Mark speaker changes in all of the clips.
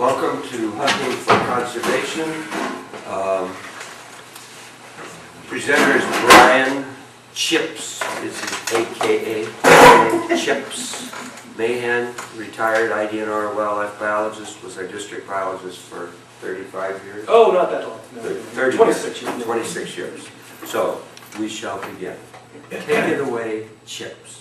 Speaker 1: Welcome to Hunting for Conservation. Presenter is Brian Chips, this is AKA Chips. Mahan, retired IDNR wildlife biologist, was our district biologist for 35 years.
Speaker 2: Oh, not that long. No,
Speaker 1: 30
Speaker 2: 26 years.
Speaker 1: 26 years. So, we shall begin. Take it away, Chips.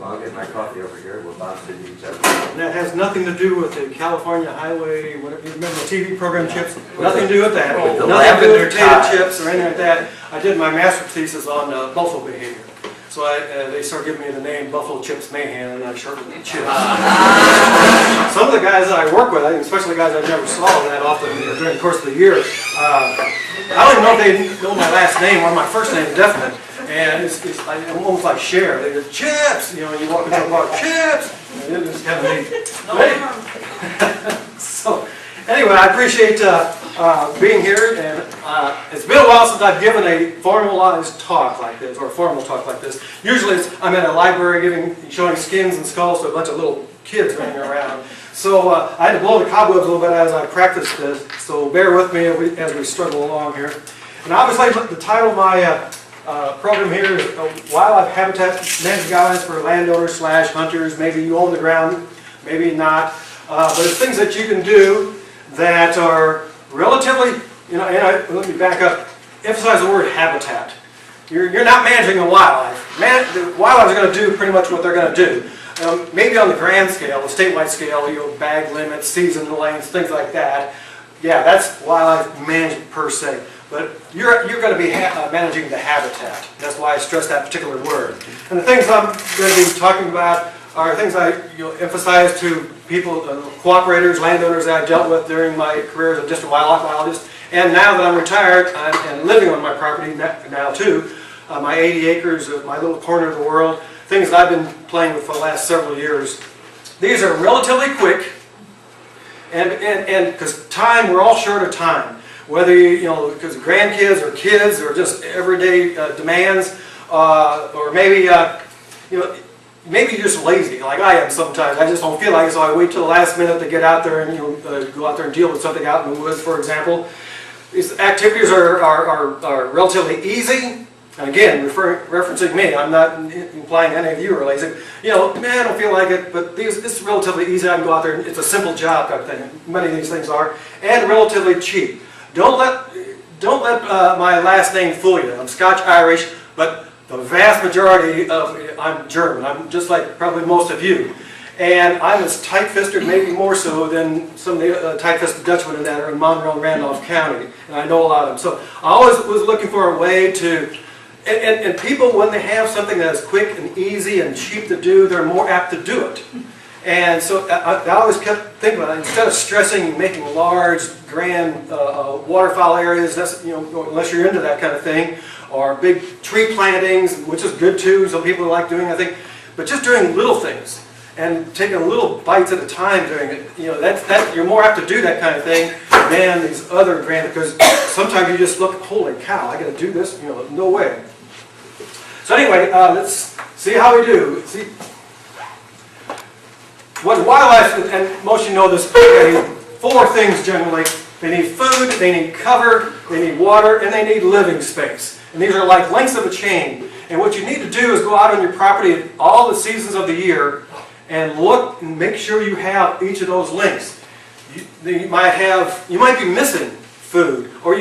Speaker 1: I'll get my coffee over here, we'll bounce into each other.
Speaker 2: And that has nothing to do with the California Highway, whatever, you remember the TV program Chips? Nothing to do with that.
Speaker 1: With the
Speaker 2: Nothing to do with
Speaker 1: lavender
Speaker 2: potato
Speaker 1: tie.
Speaker 2: chips or anything like that. I did my master's thesis on buffalo behavior. So they started giving me the name Buffalo Chips Mahan, and I shortened it to Chips. Some of the guys that I work with, especially the guys I never saw that often during the course of the year, I don't even know if they know my last name or my first name definite. And it's almost like share. They go, Chips! You know, you walk into a bar, Chips! And it's kind of neat. So, anyway, I appreciate being here, and it's been a while since I've given a formalized talk like this, or a formal talk like this. Usually I'm at a library showing skins and skulls to a bunch of little kids running around. So I had to blow the cobwebs a little bit as I practiced this, so bear with me as we struggle along here. And obviously the title of my program here is Wildlife Habitat Management Guidelines for Landowners / Hunters. Maybe you own the ground, maybe not. But it's things that you can do that are relatively, you know, and let me back up, emphasize the word habitat. You're not managing the wildlife. The wildlife is going to do pretty much what they're going to do. Maybe on the grand scale, the statewide scale, you know, bag limits, season lengths, things like that. Yeah, that's wildlife management per se. But you're going to be managing the habitat. That's why I stress that particular word. And the things I'm going to be talking about are things I emphasize to people, cooperators, landowners that I've dealt with during my career as a district wildlife biologist. And now that I'm retired and living on my property now too, my 80 acres of my little corner of the world, things that I've been playing with for the last several years. These are relatively quick, and because time, we're all short of time. Whether you know, because grandkids or kids or just everyday demands, or maybe you know, maybe you're just lazy, like I am sometimes. I just don't feel like it, so I wait till the last minute to get out there and go out there and deal with something out in the woods, for example. These activities are relatively easy. And again, referencing me, I'm not implying any of you are lazy. You know, man, I don't feel like it, but this is relatively easy. I can go out there and it's a simple job type of thing. Many of these things are, and relatively cheap. Don't let my last name fool you. I'm Scotch-Irish, but the vast majority of I'm German. I'm just like probably most of you. And I'm as tight-fisted, maybe more so than some of the tight-fisted Dutchmen that are in Monroe and Randolph County. And I know a lot of them. So I always was looking for a way to, and people, when they have something that is quick and easy and cheap to do, they're more apt to do it. And so I always kept thinking about it. Instead of stressing making large, grand waterfowl areas, that's, you know, unless you're into that kind of thing, or big tree plantings, which is good too. Some people like doing, I think, but just doing little things and taking little bites at a time doing it. You know, that you're more apt to do that kind of thing than these other grand. Because sometimes you just look, holy cow, I got to do this. You know, no way. So anyway, let's see how we do. See. What wildlife, and most of you know this, they need four things generally. They need food, they need cover, they need water, and they need living space. And these are like links of a chain. And what you need to do is go out on your property at all the seasons of the year and look and make sure you have each of those links. You might be missing food, or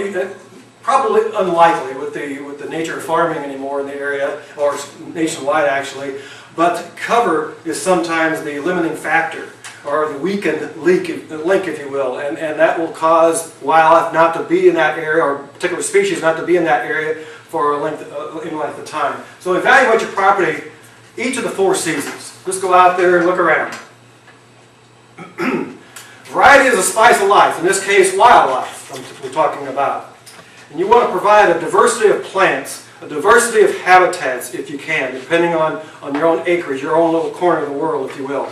Speaker 2: probably unlikely with the nature of farming anymore in the area, or nationwide actually. But cover is sometimes the limiting factor, or the weakened link, if you will, and that will cause wildlife not to be in that area, or particular species not to be in that area for a length of time. So evaluate your property each of the four seasons. Just go out there and look around. Variety is the spice of life, in this case wildlife we're talking about. And you want to provide a diversity of plants, a diversity of habitats if you can, depending on your own acreage, your own little corner of the world, if you will.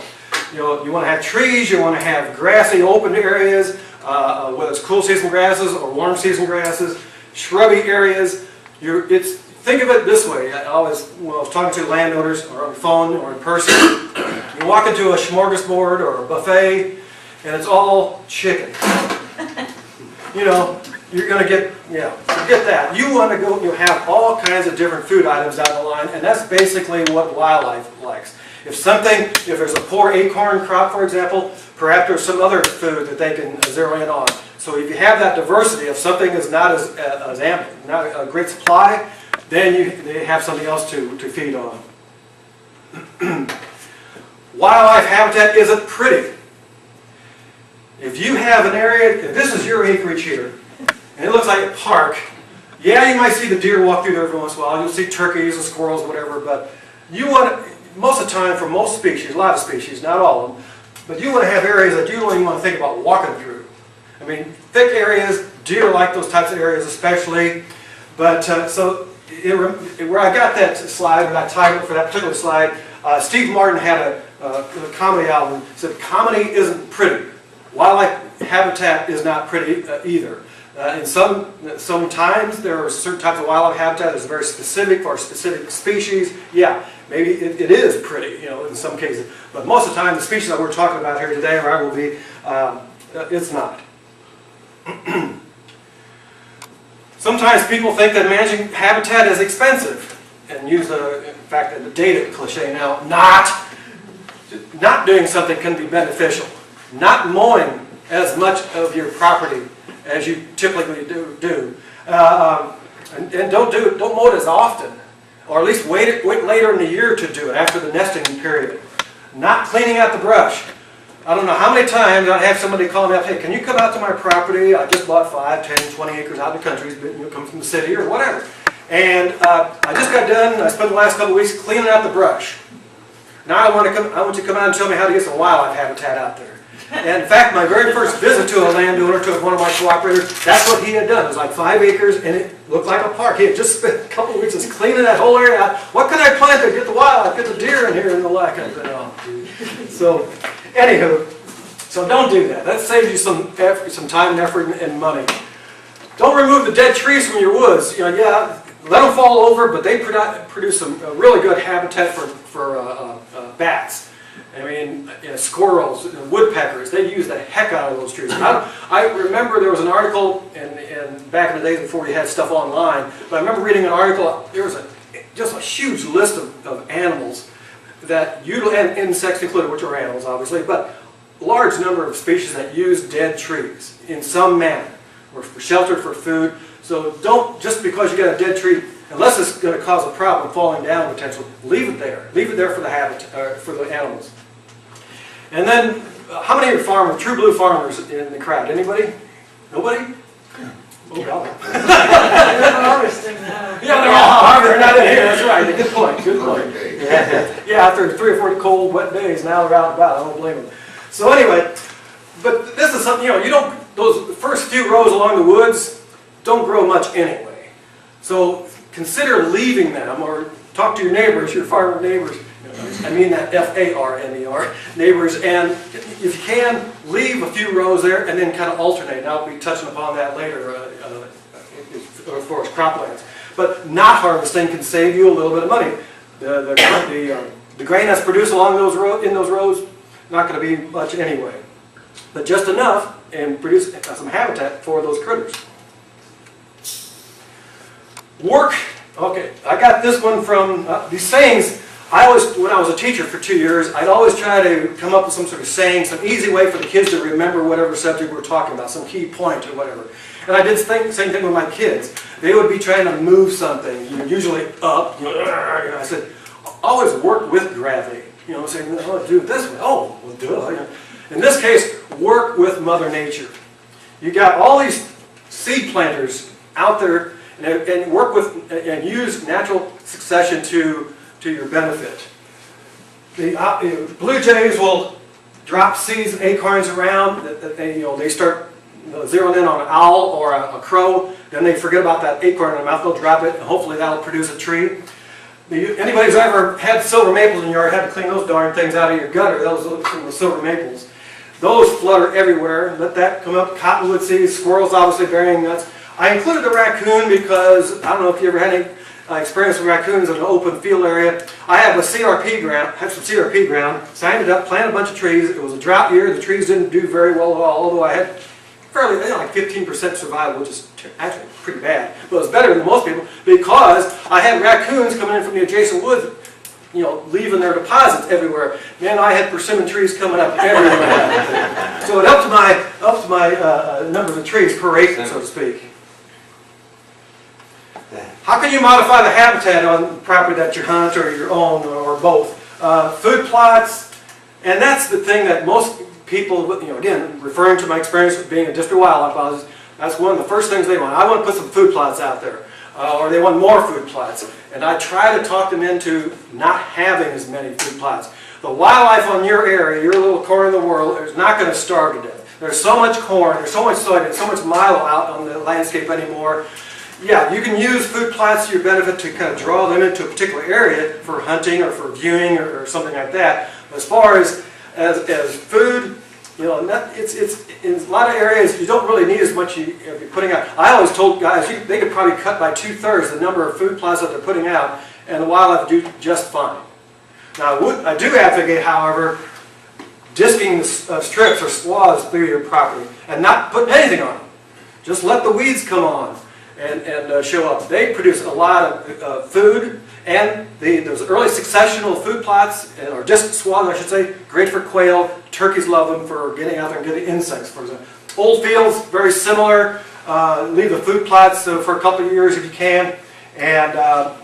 Speaker 2: You know, you want to have trees, you want to have grassy open areas, whether it's cool season grasses or warm season grasses, shrubby areas. Think of it this way. When I was talking to landowners or on the phone or in person, you walk into a smorgasbord or a buffet, and it's all chicken. You know, you're going to get, forget that. You want to go, have all kinds of different food items down the line, and that's basically what wildlife likes. If there's a poor acorn crop, for example, perhaps there's some other food that they can zero in on. So if you have that diversity, if something is not as ample, not a great supply, then they have something else to feed on. Wildlife habitat isn't pretty. If you have an area, if this is your acreage here, and it looks like a park, yeah, you might see the deer walk through there every once in a while. You'll see turkeys and squirrels, whatever, but you want, most of the time, for most species, a lot of species, not all of them, but you want to have areas that you don't even want to think about walking through. I mean, thick areas, deer like those types of areas especially, but where I got that slide, or that title for that particular slide, Steve Martin had a comedy album, said, "Comedy isn't pretty. Wildlife habitat is not pretty either." And sometimes there are certain types of wildlife habitat that's very specific for a specific species. Yeah, maybe it is pretty, in some cases. But most of the time, the species that we're talking about here today, or I will be, it's not. Sometimes people think that managing habitat is expensive, and use in fact, the data cliche now, not doing something can be beneficial. Not mowing as much of your property as you typically do. And don't mow it as often, or at least wait later in the year to do it, after the nesting period. Not cleaning out the brush. I don't know how many times I have somebody call me up, "Hey, can you come out to my property? I just bought 5, 10, 20 acres out in the country, come from the city or whatever. And I just got done, I spent the last couple of weeks cleaning out the brush. Now I want you to come out and show me how to get some wildlife habitat out there." And in fact, my very first visit to a landowner, to one of my cooperators, that's what he had done. It was like 5 acres, and it looked like a park. He had just spent a couple of weeks just cleaning that whole area out. What can I plant to get the wildlife, get the deer in here and the like? I said, "Oh, dude." So, anywho, so don't do that. That saves you some time and effort and money. Don't remove the dead trees from your woods. Let them fall over, but they produce some really good habitat for bats. I mean, squirrels, woodpeckers, they use the heck out of those trees. I remember there was an article, and back in the days before you had stuff online, but I remember reading an article, there was just a huge list of animals that, and insects included, which are animals obviously, but a large number of species that use dead trees in some manner, or for shelter, for food. So don't, just because you got a dead tree, unless it's going to cause a problem, falling down potentially, leave it there. Leave it there for the habitat, for the animals. And then, how many are farmers, true blue farmers in the crowd? Anybody? Nobody? Oh, golly.
Speaker 3: They're harvesting now.
Speaker 2: Yeah, they're all harvesting. They're not in here. That's right. Good point. Good point. Yeah, after 3 or 4 cold, wet days, now they're out and about. I don't blame them. So anyway, but this is something, you don't, those first few rows along the woods don't grow much anyway. So consider leaving them, or talk to your neighbors, your farmer neighbors. I mean that F-A-R-M-E-R, neighbors, and if you can, leave a few rows there and then kind of alternate. And I'll be touching upon that later as far as croplands. But not harvesting can save you a little bit of money. The grain that's produced along those in those rows, not going to be much anyway, but just enough, and produce some habitat for those critters. Work. Okay, I got this one from these sayings. When I was a teacher for 2 years, I'd always try to come up with some sort of saying, some easy way for the kids to remember whatever subject we're talking about, some key point or whatever. And I did the same thing with my kids. They would be trying to move something, usually up. I said, always work with gravity. Saying, "Oh, do it this way." "Oh, well, duh." In this case, work with Mother Nature. You got all these seed planters out there, and work with and use natural succession to your benefit. The blue jays will drop seeds and acorns around. They start zeroing in on an owl or a crow. Then they forget about that acorn in their mouth. They'll drop it, and hopefully that'll produce a tree. Anybody who's ever had silver maples in your yard, had to clean those darn things out of your gutter. Those are the silver maples. Those flutter everywhere. Let that come up. Cottonwood seeds, squirrels obviously burying nuts. I included the raccoon because I don't know if you ever had any. experience with raccoons in an open field area. I have some CRP ground, so I ended up planting a bunch of trees. It was a drought year. The trees didn't do very well at all, although I had fairly, like 15% survival, which is actually pretty bad. But it was better than most people because I had raccoons coming in from the adjacent woods, leaving their deposits everywhere. Man, I had persimmon trees coming up everywhere. So it upped my number of trees per acre, so to speak. How can you modify the habitat on property that you hunt or you own or both? Food plots, and that's the thing that most people, again, referring to my experience with being a district wildlife biologist, that's one of the first things they want. I want to put some food plots out there, or they want more food plots. And I try to talk them into not having as many food plots. The wildlife on your area, your little corner of the world, is not going to starve to death. There's so much corn, there's so much soybean, so much milo out on the landscape anymore. Yeah, you can use food plots to your benefit to kind of draw them into a particular area for hunting or for viewing or something like that. But as far as food, it's in a lot of areas you don't really need as much you're putting out. I always told guys they could probably cut by 2/3 the number of food plots that they're putting out, and the wildlife do just fine. Now, I do advocate, however, disking strips or swaths through your property and not putting anything on them. Just let the weeds come on and show up. They produce a lot of food, and those early successional food plots, or disc swaths I should say, great for quail. Turkeys love them for getting out there and getting insects, for example. Old fields, very similar. Leave the food plots for a couple of years if you can. And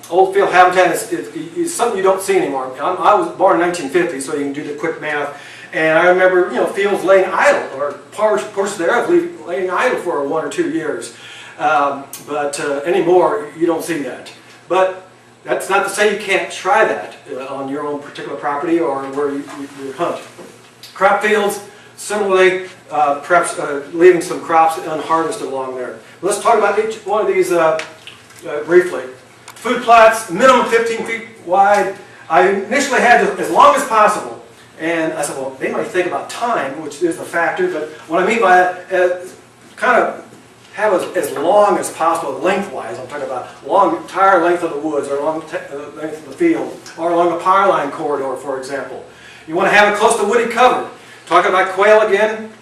Speaker 2: old field habitat is something you don't see anymore. I was born in 1950, so you can do the quick math. And I remember, fields laying idle, or portions thereof laying idle for 1 or 2 years. But anymore, you don't see that. But that's not to say you can't try that on your own particular property or where you hunt. Crop fields, similarly, perhaps leaving some crops unharvested along there. Let's talk about each one of these briefly. Food plots, minimum 15 feet wide. I initially had as long as possible. And I said, well, they might think about time, which is a factor, but what I mean by that, kind of have as long as possible, lengthwise. I'm talking about entire length of the woods, or length of the field, or along a power line corridor, for example. You want to have it close to woody cover. Talking about quail again,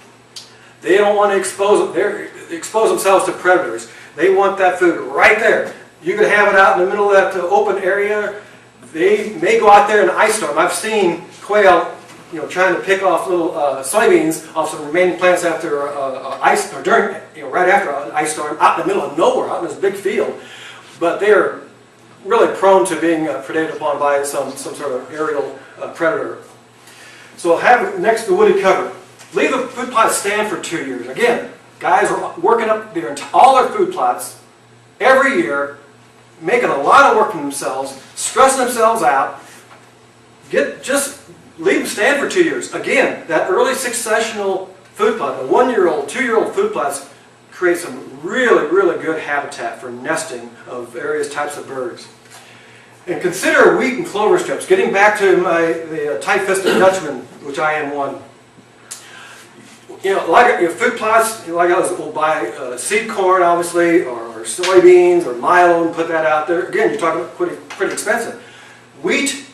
Speaker 2: they don't want to expose themselves to predators. They want that food right there. You could have it out in the middle of that open area. They may go out there in an ice storm. I've seen quail, trying to pick off little soybeans off some remaining plants after ice, or during, right after an ice storm, out in the middle of nowhere, out in this big field. But they're really prone to being predated upon by some sort of aerial predator. So have it next to woody cover. Leave the food plots stand for 2 years. Again, guys are working up all their food plots every year, making a lot of work for themselves, stressing themselves out. Just leave them stand for 2 years. Again, that early successional food plot, the 1-year-old, 2-year-old food plots create some really, really good habitat for nesting of various types of birds. And consider wheat and clover strips. Getting back to the tight-fisted Dutchman, which I am one. Like food plots, like I will buy seed corn, obviously, or soybeans, or milo, and put that out there. Again, you're talking pretty expensive. Wheat,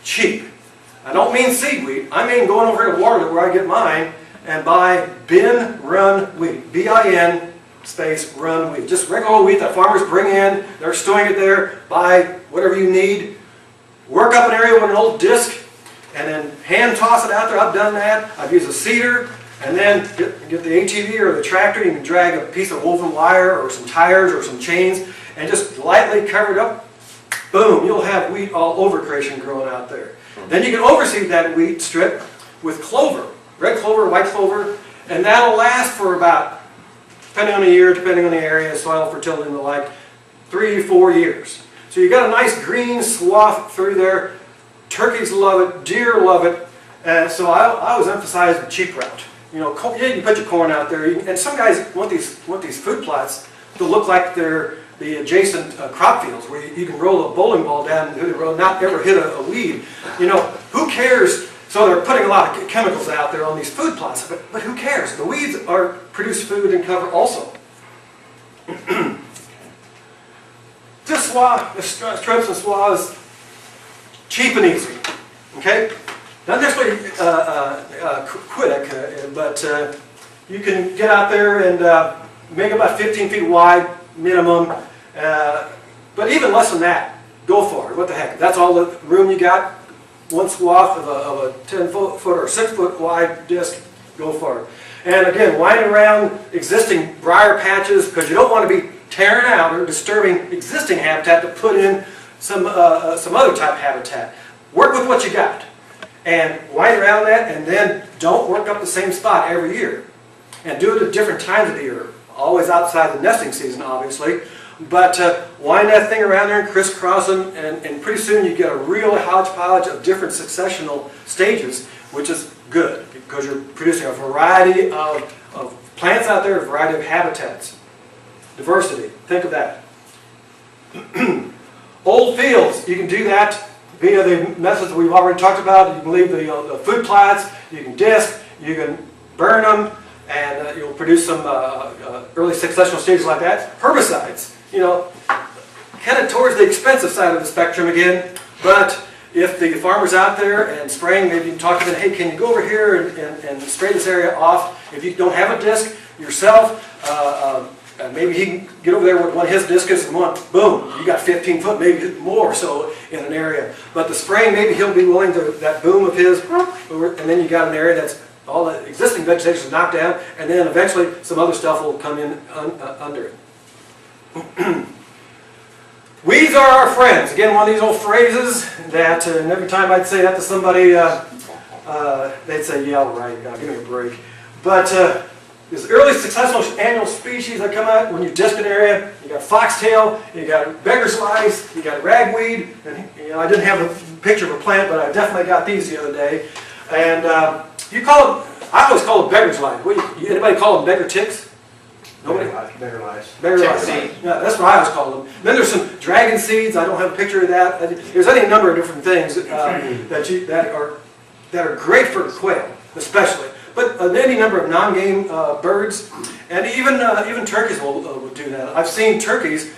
Speaker 2: cheap. I don't mean seed wheat. I mean going over to Waterloo, where I get mine, and buy bin run wheat. B-I-N space run wheat. Just regular old wheat that farmers bring in. They're stowing it there. Buy whatever you need. Work up an area with an old disc, and then hand toss it out there. I've done that. I've used a seeder. And then get the ATV or the tractor. You can drag a piece of woven wire or some tires or some chains and just lightly cover it up. Boom, you'll have wheat all over creation growing out there. Then you can overseed that wheat strip with clover, red clover, white clover, and that'll last for about, depending on the year, depending on the area, soil fertility and the like, 3 to 4 years. So you got a nice green swath through there. Turkeys love it, deer love it, and so I always emphasize the cheap route. You can put your corn out there, and some guys want these food plots to look like they're the adjacent crop fields where you can roll a bowling ball down the road, not ever hit a weed. Who cares? So they're putting a lot of chemicals out there on these food plots, but who cares? The weeds produce food and cover also. Just strips and swaths, cheap and easy, okay? Not necessarily quick, but you can get out there and make about 15 feet wide minimum, but even less than that, go for it. What the heck? That's all the room you got. One swath of a 10-foot or 6-foot wide disc, go for it. And again, winding around existing briar patches because you don't want to be tearing out or disturbing existing habitat to put in some other type habitat. Work with what you got and wind around that, and then don't work up the same spot every year. And do it at different times of the year. Always outside the nesting season, obviously. But wind that thing around there and crisscross them, and pretty soon you get a real hodgepodge of different successional stages, which is good because you're producing a variety of plants out there, a variety of habitats. Diversity, think of that. Old fields, you can do that via the methods we've already talked about. You can leave the food plots, you can disc, you can burn them, and you'll produce some early successional stages like that. Herbicides, you know, kind of towards the expensive side of the spectrum again, but if the farmer's out there and spraying, maybe you can talk to them, hey, can you go over here and spray this area off? If you don't have a disc yourself, maybe he can get over there with one of his discs and one, boom, you got 15 foot, maybe more so in an area. But the spraying, maybe he'll be willing to, that boom of his, and then you got an area that's all the existing vegetation is knocked down, and then eventually some other stuff will come in under it. Weeds are our friends. Again, one of these old phrases that, and every time I'd say that to somebody, they'd say, yeah, right, give me a break. But these early successful annual species that come out when you disc an area, you got foxtail, you got beggar's lice, you got ragweed, and you know, I didn't have a picture of a plant, but I definitely got these the other day. And you call them, I always call them beggar's lice. Anybody call them beggar ticks? Nobody?
Speaker 4: Beggar lice.
Speaker 2: Beggar lice. Yeah, that's what I always call them. Then there's some dragon seeds. I don't have a picture of that. There's any number of different things that are great for quail, especially. But any number of non-game birds, and even turkeys will do that. I've seen turkeys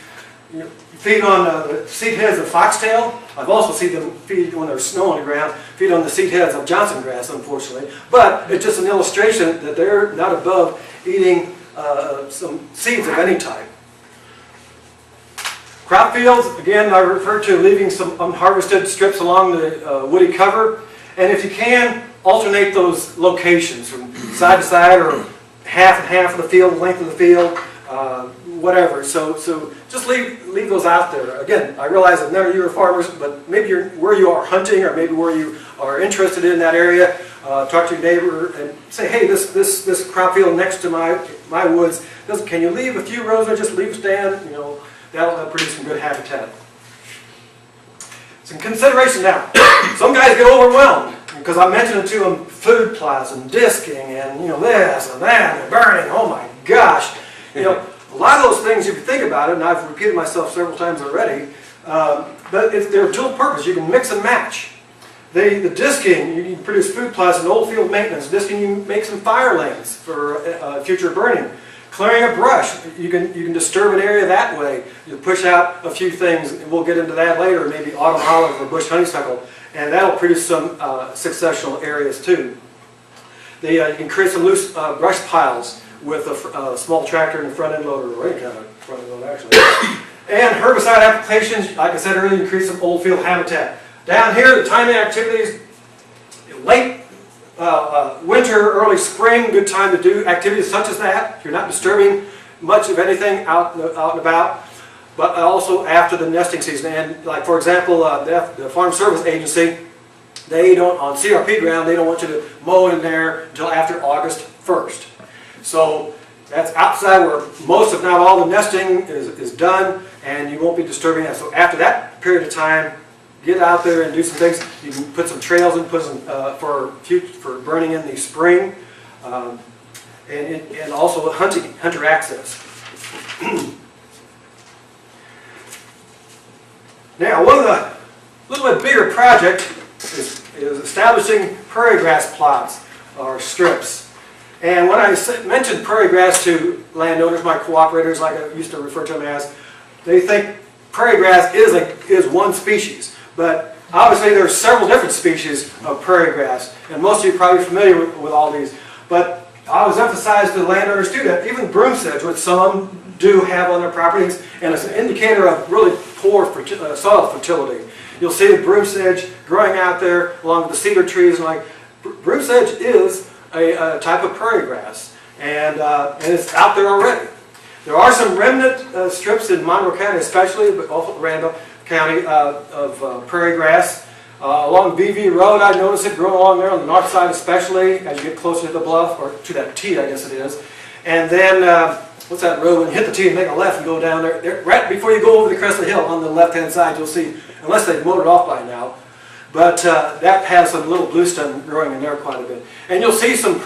Speaker 2: feed on the seed heads of foxtail. I've also seen them feed, when there's snow on the ground, feed on the seed heads of Johnson grass, unfortunately. But it's just an illustration that they're not above eating some seeds of any type. Crop fields, again, I refer to leaving some unharvested strips along the woody cover. And if you can, alternate those locations from side to side or half and half of the field, length of the field, whatever. So just leave those out there. Again, I realize that none of you are farmers, but maybe you're where you are hunting, or maybe where you are interested in that area. Talk to your neighbor and say, hey, this crop field next to my woods, can you leave a few rows or just leave stand? You know, that'll produce some good habitat. Some consideration now. Some guys get overwhelmed because I mentioned to them food plots and disking and this and that and burning. Oh my gosh! A lot of those things, if you think about it, and I've repeated myself several times already, but they're dual purpose. You can mix and match. The disking, you can produce food plots and old field maintenance. Disking, you make some fire lanes for future burning. Clearing a brush, you can disturb an area that way. You push out a few things, and we'll get into that later, maybe autumn olive or bush honeysuckle, and that'll produce some successional areas too. You can create some loose brush piles with a small tractor and a front end loader, or any kind of front end loader actually. And herbicide applications, like I said earlier, increase some old field habitat. Down here, the timing activities, late winter, early spring, good time to do activities such as that. You're not disturbing much of anything out and about, but also after the nesting season. And like, for example, the Farm Service Agency, they don't, on CRP ground, they don't want you to mow in there until after August 1st. So that's outside where most, if not all, the nesting is done, and you won't be disturbing that. So after that period of time, get out there and do some things. You can put some trails in, put some for burning in the spring, and also hunter access. Now, one of the little bit bigger project is establishing prairie grass plots or strips. And when I mentioned prairie grass to landowners, my cooperators, like I used to refer to them as, they think prairie grass is one species, but obviously there are several different species of prairie grass, and most of you are probably familiar with all these. But I always emphasize to the landowners too that even broom sedge, which some do have on their properties, and it's an indicator of really poor soil fertility. You'll see the broom sedge growing out there along with the cedar trees, and like broom sedge is a type of prairie grass, and it's out there already. There are some remnant strips in Monroe County especially, but also Randall County of prairie grass. Along VV Road, I noticed it growing along there on the north side especially, as you get closer to the bluff, or to that T, I guess it is. And then, what's that road, when you hit the T and make a left and go down there, right before you go over the crest of the hill on the left-hand side, you'll see, unless they've mowed it off by now, but that has some little bluestem growing in there quite a bit. And you'll see some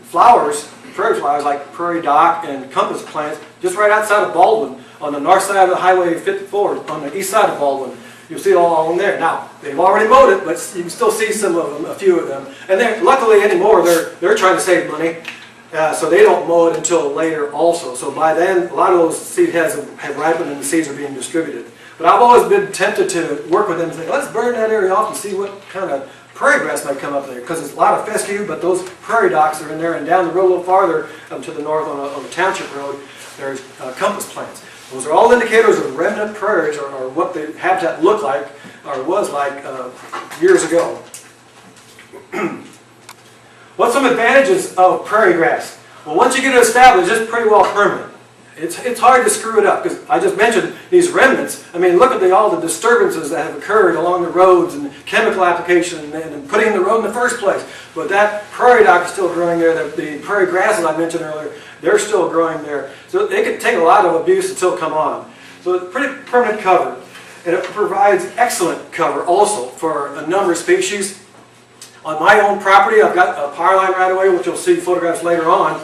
Speaker 2: flowers, prairie flowers like prairie dock and compass plants, just right outside of Baldwin, on the north side of the Highway 54, on the east side of Baldwin. You'll see it all along there. Now, they've already mowed it, but you can still see some of them, a few of them. And luckily anymore, they're trying to save money, so they don't mow it until later also. So by then, a lot of those seed heads have ripened and the seeds are being distributed. But I've always been tempted to work with them and say, let's burn that area off and see what kind of prairie grass might come up there. Because there's a lot of fescue, but those prairie docks are in there. And down the road a little farther, to the north on the township road, there's compass plants. Those are all indicators of remnant prairies, or what the habitat looked like, or was like years ago. What's some advantages of prairie grass? Well, once you get it established, it's pretty well permanent. It's hard to screw it up, because I just mentioned these remnants. I mean, look at all the disturbances that have occurred along the roads and chemical application and putting the road in the first place. But that prairie dock is still growing there. The prairie grasses I mentioned earlier, they're still growing there. So it can take a lot of abuse to still come on. So it's pretty permanent cover. And it provides excellent cover also for a number of species. On my own property, I've got a power line right away, which you'll see photographs later on.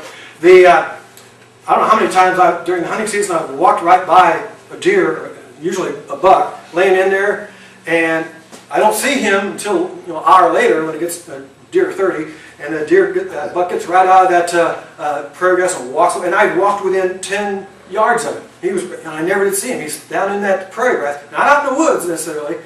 Speaker 2: I don't know how many times during the hunting season I've walked right by a deer, usually a buck, laying in there, and I don't see him until an hour later when it gets deer 30, and the buck gets right out of that prairie grass and walks away, and I walked within 10 yards of him. And I never did see him. He's down in that prairie grass, not out in the woods necessarily,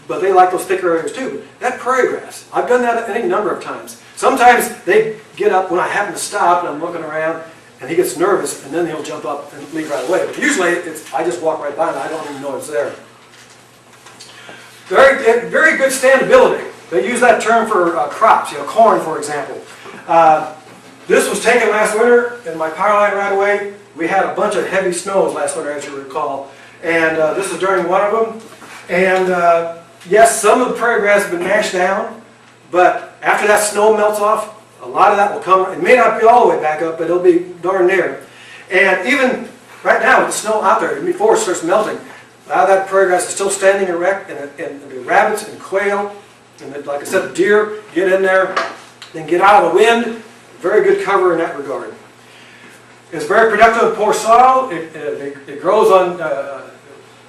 Speaker 2: but they like those thicker areas too. But that prairie grass, I've done that any number of times. Sometimes they get up when I happen to stop and I'm looking around, and he gets nervous, and then he'll jump up and leave right away. But usually, I just walk right by and I don't even know it's there. Very good standability. They use that term for crops, corn, for example. This was taken last winter in my power line right away. We had a bunch of heavy snows last winter, as you recall, and this is during one of them. And yes, some of the prairie grass has been mashed down, but after that snow melts off, a lot of that will come. It may not be all the way back up, but it'll be darn near. And even right now with the snow out there, before it starts melting, a lot of that prairie grass is still standing erect, and the rabbits and quail, and like I said, the deer get in there, then get out of the wind. Very good cover in that regard. It's very productive in poor soil. It grows on,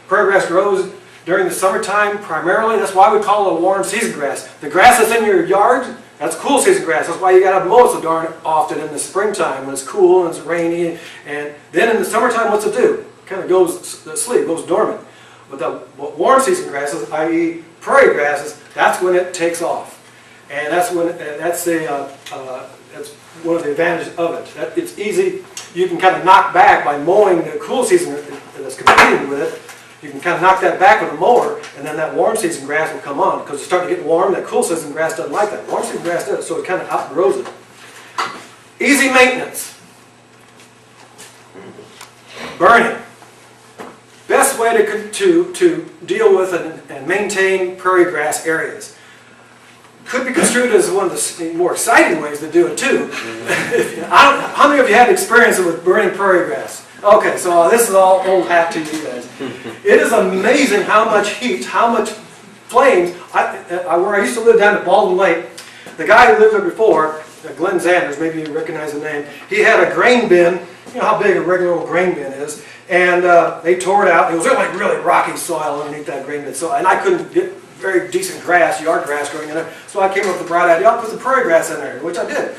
Speaker 2: prairie grass grows during the summertime primarily. That's why we call it a warm season grass. The grass that's in your yard, that's cool season grass. That's why you got to mow it so darn often in the springtime when it's cool and it's rainy. And then in the summertime, what's it do? It kind of goes to sleep, goes dormant. But the warm season grasses, i.e. prairie grasses, that's when it takes off. And that's one of the advantages of it. It's easy. You can kind of knock back by mowing the cool season that's competing with it. You can kind of knock that back with a mower, and then that warm season grass will come on because it's starting to get warm. That cool season grass doesn't like that. Warm season grass does, so it kind of outgrows it. Easy maintenance. Burning. Best way to deal with and maintain prairie grass areas. Could be construed as one of the more exciting ways to do it too. How many of you had experience with burning prairie grass? Okay, so this is all old hat to you guys. It is amazing how much heat, how much flames. Where I used to live down at Baldwin Lake, the guy who lived there before, Glenn Zanders, maybe you recognize the name, he had a grain bin, you know how big a regular old grain bin is, and they tore it out. It was really rocky soil underneath that grain bin, and I couldn't get very decent grass, yard grass growing in there, so I came up with the bright idea, I'll put some prairie grass in there, which I did.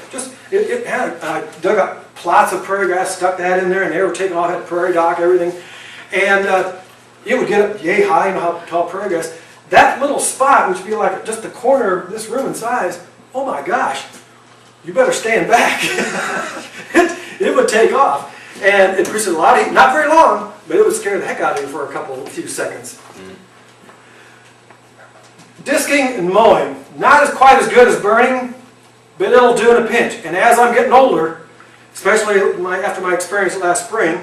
Speaker 2: I dug up plots of prairie grass, stuck that in there, and they were taken off, had prairie dock, everything. And it would get up yay high, you know how tall prairie grass. That little spot, which would be like just the corner of this room in size, oh my gosh, you better stand back. it would take off. And it produced a lot of heat, not very long, but it would scare the heck out of you for a few seconds. Disking and mowing, not as quite as good as burning, but it'll do in a pinch. And as I'm getting older, especially after my experience last spring,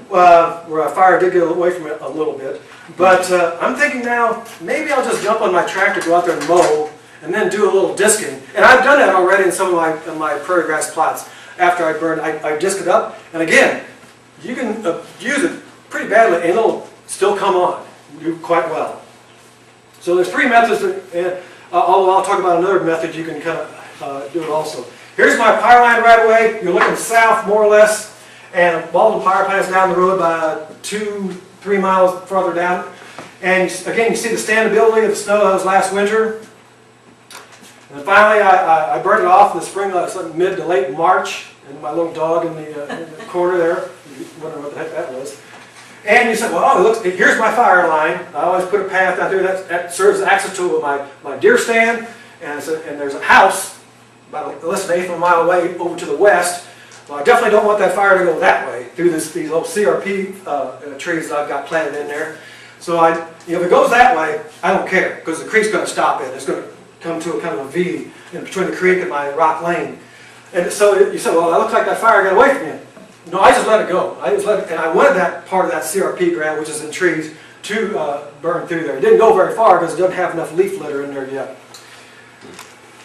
Speaker 2: where a fire did get away from it a little bit, but I'm thinking now, maybe I'll just jump on my tractor, go out there and mow, and then do a little disking. And I've done that already in some of my prairie grass plots. After I burn, I disc it up, and again, you can use it pretty badly, and it'll still come on, do quite well. So there's three methods, although I'll talk about another method you can kind of do it also. Here's my power line right away. You're looking south, more or less, and Baldwin Power Plant's down the road by 2-3 miles farther down. And again, you see the standability of the snow that was last winter. And finally, I burned it off in the spring, mid to late March, and my little dog in the corner there. Wondering what the heck that was. And you said, well, look, here's my fire line. I always put a path out there that serves as access to my deer stand. And there's a house about less than an eighth of a mile away over to the west. Well, I definitely don't want that fire to go that way through these little CRP trees that I've got planted in there. So if it goes that way, I don't care, because the creek's going to stop it. It's going to come to a kind of a V in between the creek and my rock lane. And so you said, well, that looks like that fire got away from you. No, I just let it go. And I wanted that part of that CRP ground, which is in trees, to burn through there. It didn't go very far because it doesn't have enough leaf litter in there yet.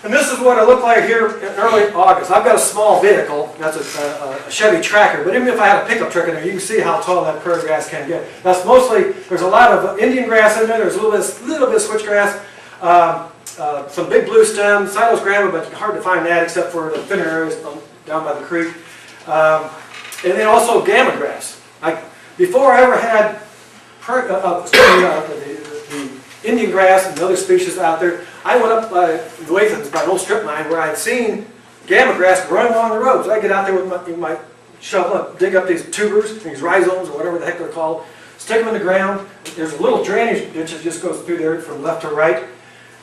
Speaker 2: And this is what I look like here in early August. I've got a small vehicle. That's a Chevy Tracker. But even if I had a pickup truck in there, you can see how tall that prairie grass can get. That's mostly, there's a lot of Indian grass in there. There's a little bit of switchgrass. Some big blue stem, Silos grama, but hard to find that except for the thinner areas down by the creek. And then also gamma grass. Before I ever had the Indian grass and the other species out there, I went up by the Wathans, by an old strip mine, where I had seen gamma grass growing along the road. So I get out there with my shovel and dig up these tubers, these rhizomes, or whatever the heck they're called, stick them in the ground. There's a little drainage ditch that just goes through there from left to right.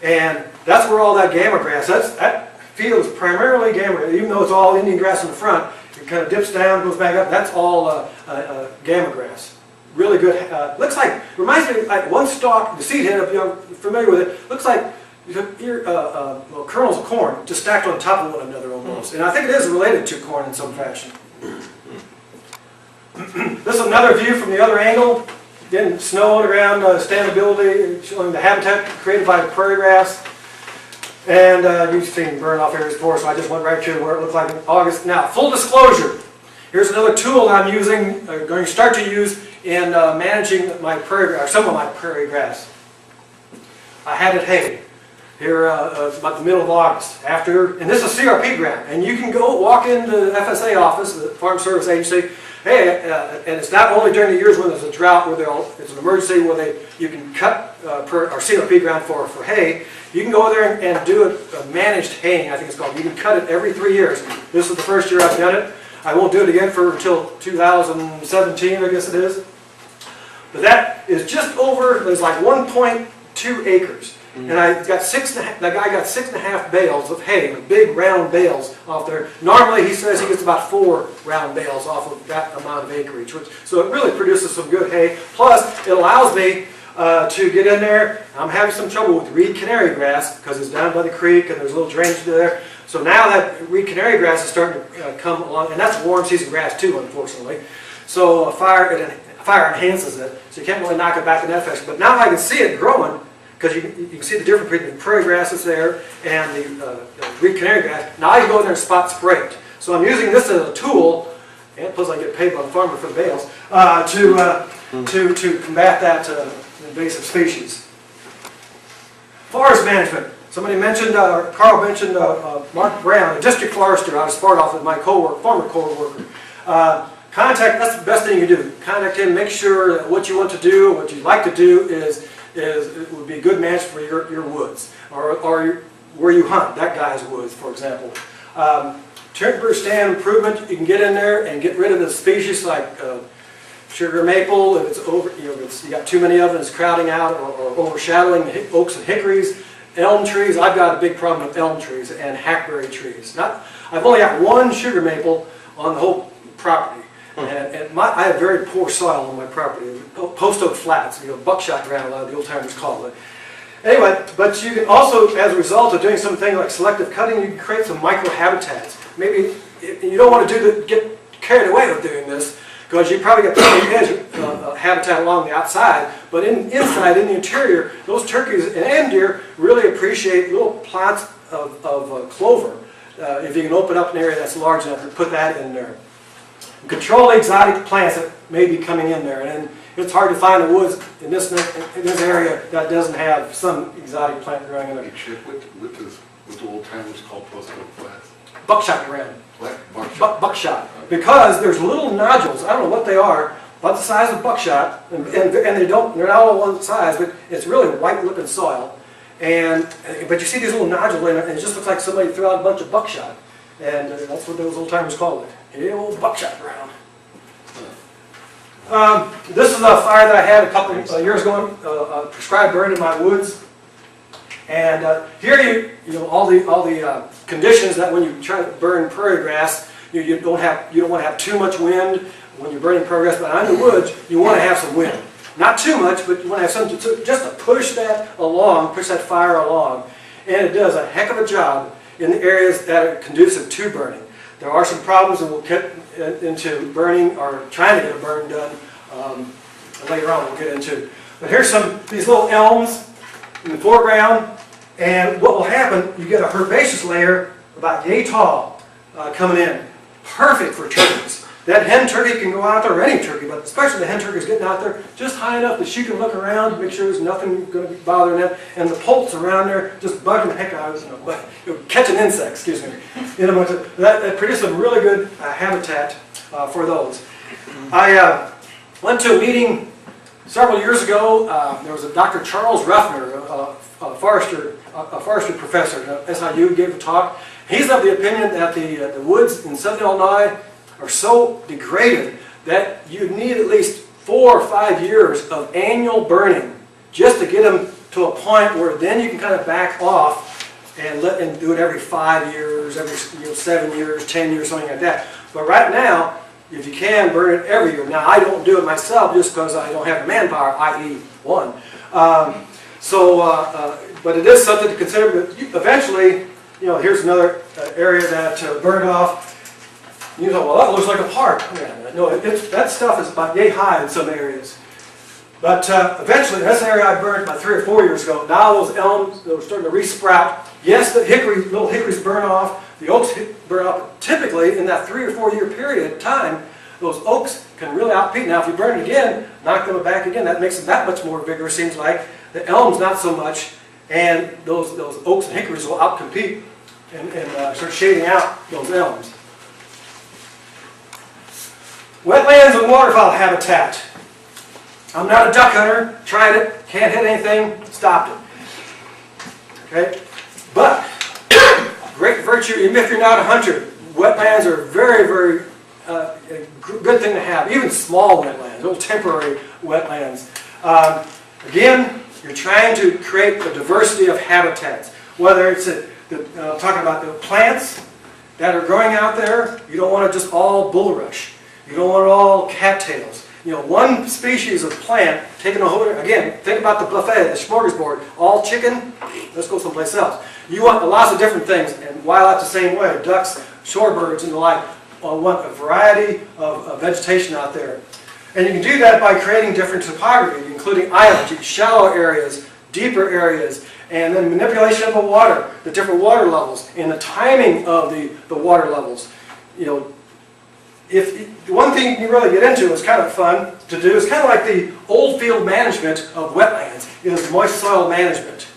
Speaker 2: And that's where all that gamma grass, that field is primarily gamma grass. Even though it's all Indian grass in the front, it kind of dips down, goes back up, that's all gamma grass. Really good, looks like, reminds me of like one stalk, the seed head, if you're familiar with it, looks like kernels of corn just stacked on top of one another almost. And I think it is related to corn in some fashion. This is another view from the other angle. Again, snow on the ground, standability, showing the habitat created by the prairie grass. And you've seen burn off areas before, so I just went right to where it looked like in August. Now, full disclosure, here's another tool I'm using, going to start to use in managing my prairie grass, some of my prairie grass. I had it hay here about the middle of August. And this is CRP ground, and you can go walk into the FSA office, the Farm Service Agency. Hey, and it's not only during the years when there's a drought, where it's an emergency where you can cut or CRP ground for hay. You can go there and do a managed haying, I think it's called. You can cut it every 3 years. This is the first year I've done it. I won't do it again until 2017, I guess it is. But that is just over, there's like 1.2 acres. And that guy got 6.5 bales of hay, big round bales off there. Normally he says he gets about 4 round bales off of that amount of acreage. So it really produces some good hay. Plus it allows me to get in there. I'm having some trouble with reed canary grass because it's down by the creek and there's a little drainage there. So now that reed canary grass is starting to come along, and that's warm season grass too, unfortunately. So a fire enhances it, so you can't really knock it back in that fashion. But now I can see it growing, because you can see the difference between the prairie grass that's there and the reed canary grass. Now I can go in there and spot spray it. So I'm using this as a tool, and plus I get paid by the farmer for the bales, to combat that invasive species. Forest management. Somebody mentioned, Carl mentioned Mark Brown, a district forester out of Spartoff, my former co-worker. That's the best thing you do. Contact him, make sure that what you want to do, what you'd like to do it would be a good match for your woods, or where you hunt, that guy's woods, for example. Temperature stand improvement, you can get in there and get rid of the species like sugar maple, if it's over, if you got too many of them, it's crowding out or overshadowing the oaks and hickories. Elm trees, I've got a big problem with elm trees and hackberry trees. I've only got one sugar maple on the whole property. I have very poor soil on my property, post oak flats, buckshot ground, a lot of the old timers call it. Anyway, but you can also, as a result of doing something like selective cutting, you can create some microhabitats. Maybe you don't want to get carried away with doing this, because you probably got the edge habitat along the outside, but inside, in the interior, those turkeys and deer really appreciate little plots of clover. If you can open up an area that's large enough to put that in there. Control the exotic plants that may be coming in there, and it's hard to find the woods in this area that doesn't have some exotic plant growing in it.
Speaker 4: What the old timers call post oak flats?
Speaker 2: Buckshot ground.
Speaker 4: Buckshot.
Speaker 2: Buckshot. Because there's little nodules, I don't know what they are, about the size of buckshot, and they're not all one size, but it's really white looking soil. But you see these little nodules in it, and it just looks like somebody threw out a bunch of buckshot. And that's what those old timers called it. The old buckshot ground. This is a fire that I had a couple of years ago, prescribed burn in my woods. And here all the conditions that when you try to burn prairie grass, you don't want to have too much wind when you're burning prairie grass. But in the woods, you want to have some wind. Not too much, but you want to have something just to push that along, push that fire along. And it does a heck of a job in the areas that are conducive to burning. There are some problems, and we'll get into burning or trying to get a burn done later on. We'll get into. But here's these little elms in the foreground, and what will happen? You get a herbaceous layer about yay tall coming in, perfect for turkeys. That hen turkey can go out there, or any turkey, but especially the hen turkey is getting out there just high enough that she can look around, make sure there's nothing going to be bothering them, and the poults around there just bugging the heck out of them, catching insects, excuse me. That produces a really good habitat for those. I went to a meeting several years ago. There was a Dr. Charles Ruffner, a forestry professor at SIU, gave a talk. He's of the opinion that the woods in southern Illinois are so degraded that you need at least 4 or 5 years of annual burning just to get them to a point where then you can kind of back off and do it every 5 years, every 7 years, 10 years, something like that. But right now, if you can, burn it every year. Now, I don't do it myself just because I don't have the manpower, i.e. one. But it is something to consider. But eventually, here's another area that burned off. You know, well, that looks like a park. Yeah, no, that stuff is about yay high in some areas. But eventually, that's an area I burned about 3 or 4 years ago. Now those elms, they're starting to re-sprout. Yes, the little hickories burn off. The oaks burn off. Typically, in that 3 or 4 year period of time, those oaks can really outpeat. Now, if you burn it again, knock them back again, that makes them that much more vigorous, seems like. The elms, not so much. And those oaks and hickories will outcompete and start shading out those elms. Wetlands and waterfowl habitat. I'm not a duck hunter, tried it, can't hit anything, stopped it. Okay? But, great virtue, even if you're not a hunter, wetlands are very, very a good thing to have, even small wetlands, little temporary wetlands. Again, you're trying to create a diversity of habitats, whether it's talking about the plants that are growing out there. You don't want it just all bulrush. You don't want it all cattails. One species of plant taking a whole, again, think about the buffet, the smorgasbord, all chicken, let's go someplace else. You want lots of different things, and wildlife the same way, ducks, shorebirds, and the like. Want a variety of vegetation out there. And you can do that by creating different topography, including islands, shallow areas, deeper areas, and then manipulation of the water, the different water levels, and the timing of the water levels. If one thing you really get into is kind of fun to do, is kind of like the old field management of wetlands, is moist soil management.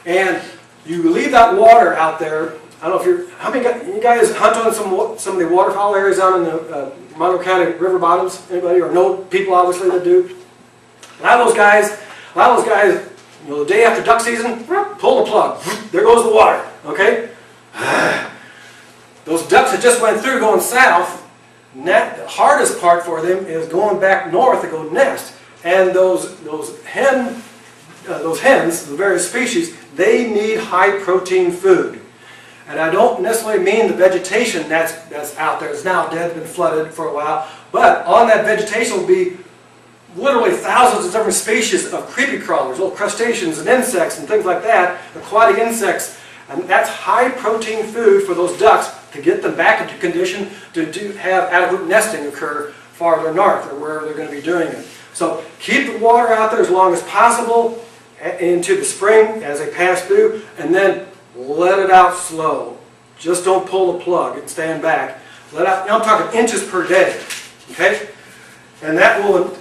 Speaker 2: And you leave that water out there. I don't know if how many you guys hunt on some of the waterfowl areas out in the Monroe County river bottoms? Anybody, or know people obviously that do? A lot of those guys, the day after duck season, pull the plug. There goes the water. Okay. Those ducks that just went through going south, The hardest part for them is going back north to go nest. And those hens, the various species, they need high protein food. And I don't necessarily mean the vegetation that's out there. It's now dead, been flooded for a while. But on that vegetation will be literally thousands of different species of creepy crawlers, little crustaceans and insects and things like that, aquatic insects. And that's high protein food for those ducks to get them back into condition to have adequate nesting occur farther north or wherever they're going to be doing it. So keep the water out there as long as possible into the spring as they pass through, and then let it out slow. Just don't pull the plug and stand back. Let out, I'm talking inches per day, okay? And that will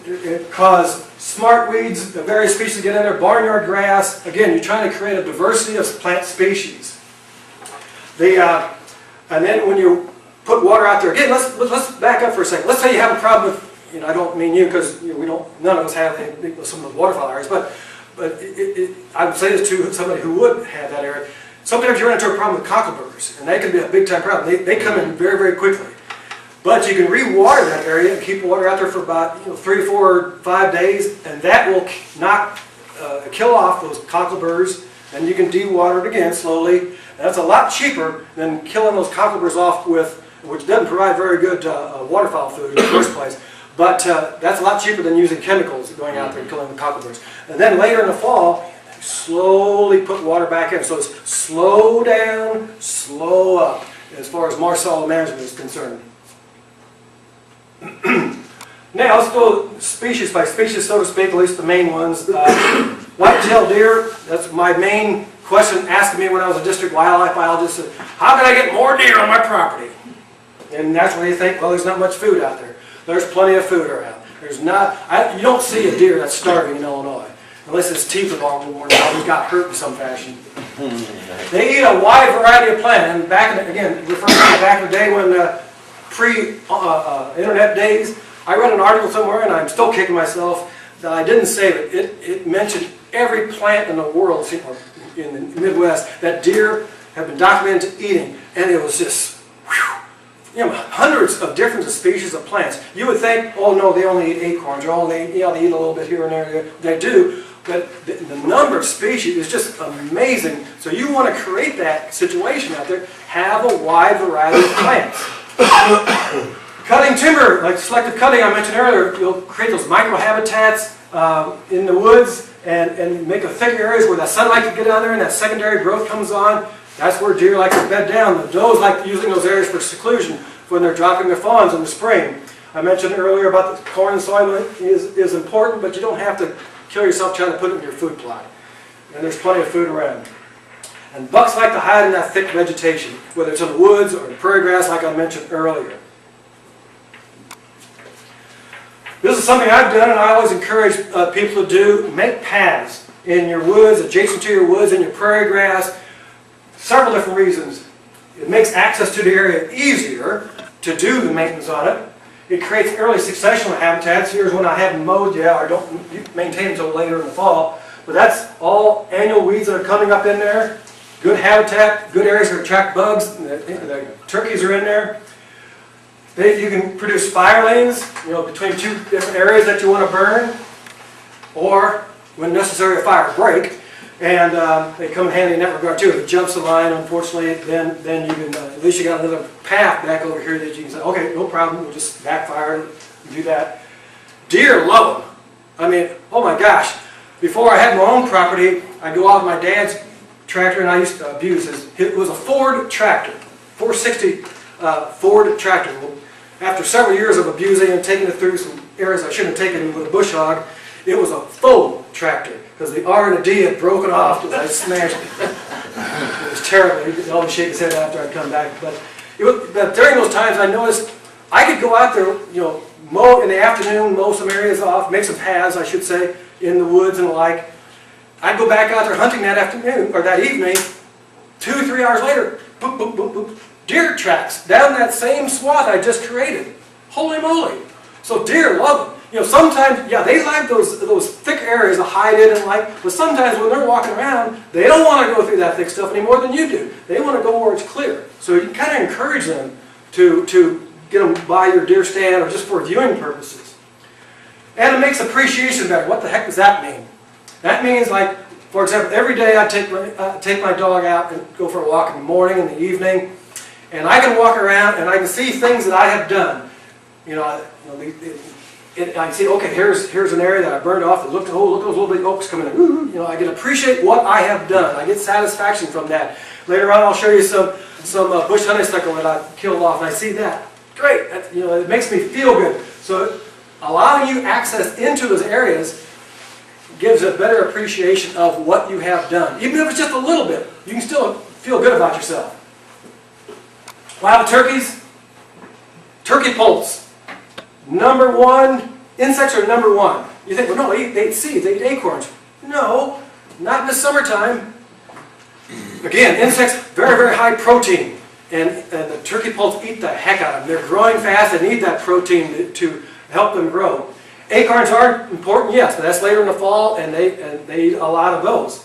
Speaker 2: cause smart weeds, the various species to get in there, barnyard grass. Again, you're trying to create a diversity of plant species. And then when you put water out there, again, let's back up for a second. Let's say you have a problem with, I don't mean you because none of us have some of the waterfowl areas, but I would say this to somebody who would have that area. Sometimes you run into a problem with cockleburrs, and that can be a big time problem. They come in very, very quickly. But you can re-water that area and keep water out there for about 3, 4, 5 days, and that will kill off those cockleburrs, and you can de-water it again slowly. And that's a lot cheaper than killing those cockleburrs off with, which doesn't provide very good waterfowl food in the first place. But that's a lot cheaper than using chemicals going out there and killing the cockleburrs. And then later in the fall, slowly put water back in. So it's slow down, slow up as far as marsh-fallow management is concerned. Now let's go species by species, so to speak, at least the main ones. White-tailed deer, that's my main question asked me when I was a district wildlife biologist. How can I get more deer on my property? And naturally you think, well, there's not much food out there. There's plenty of food around. You don't see a deer that's starving in Illinois, unless his teeth are all worn out, he's got hurt in some fashion. They eat a wide variety of plants, and again, referring to back in the day when pre-internet days, I read an article somewhere, and I'm still kicking myself that I didn't save it. It mentioned every plant in the world, in the Midwest, that deer have been documented eating, and it was just, hundreds of different species of plants. You would think, oh no, they only eat acorns, or they eat a little bit here and there. They do, but the number of species is just amazing. So you want to create that situation out there, have a wide variety of plants. Cutting timber, like selective cutting I mentioned earlier, you'll create those microhabitats in the woods and make a thicker areas where that sunlight can get down there and that secondary growth comes on. That's where deer like to bed down. The does like using those areas for seclusion when they're dropping their fawns in the spring. I mentioned earlier about the corn and soy is important, but you don't have to kill yourself trying to put it in your food plot. And there's plenty of food around. And bucks like to hide in that thick vegetation, whether it's in the woods or in prairie grass like I mentioned earlier. This is something I've done and I always encourage people to do. Make paths in your woods, adjacent to your woods, in your prairie grass. Several different reasons. It makes access to the area easier to do the maintenance on it. It creates early successional habitats. Here's when I haven't mowed yet or don't maintain until later in the fall. But that's all annual weeds that are coming up in there. Good habitat, good areas to attract bugs. The turkeys are in there. You can produce fire lanes, between two different areas that you want to burn, or when necessary, a fire break. And they come in handy in that regard too. If it jumps the line, unfortunately, then you can at least you got another path back over here that you can say, okay, no problem, we'll just backfire and do that. Deer love them. I mean, oh my gosh! Before I had my own property, I'd go out with my dad's tractor, and I used to abuse his. It was a Ford tractor, 460 Ford tractor. Well, after several years of abusing and taking it through some areas I shouldn't have taken with a bush hog, it was a faux tractor because the R and the D had broken off because I smashed it. It was terrible. He'd always shake his head after I'd come back. But during those times, I noticed I could go out there, mow in the afternoon, mow some areas off, make some paths, I should say, in the woods and the like. I'd go back out there hunting that afternoon or that evening. 2 or 3 hours later, boop, boop, boop, boop. Deer tracks down that same swath I just created. Holy moly! So deer love them. Sometimes, they like those thick areas to hide in and like, but sometimes when they're walking around, they don't want to go through that thick stuff any more than you do. They want to go where it's clear. So you kind of encourage them to get them by your deer stand or just for viewing purposes. And it makes appreciation better. What the heck does that mean? That means, like, for example, every day I take my dog out and go for a walk in the morning and the evening, and I can walk around and I can see things that I have done. I can see, okay, here's an area that I burned off. And look at those little big oaks coming in. Ooh, I can appreciate what I have done. I get satisfaction from that. Later on, I'll show you some bush honeysuckle that I killed off, and I see that. Great. It makes me feel good. So allowing you access into those areas gives a better appreciation of what you have done. Even if it's just a little bit, you can still feel good about yourself. Wild turkeys, turkey poults. Number one, insects are number one. You think, well, no, they eat seeds, they eat acorns. No, not in the summertime. Again, insects, very, very high protein. And the turkey poults eat the heck out of them. They're growing fast, they need that protein to help them grow. Acorns are important, yes, but that's later in the fall, and they eat a lot of those.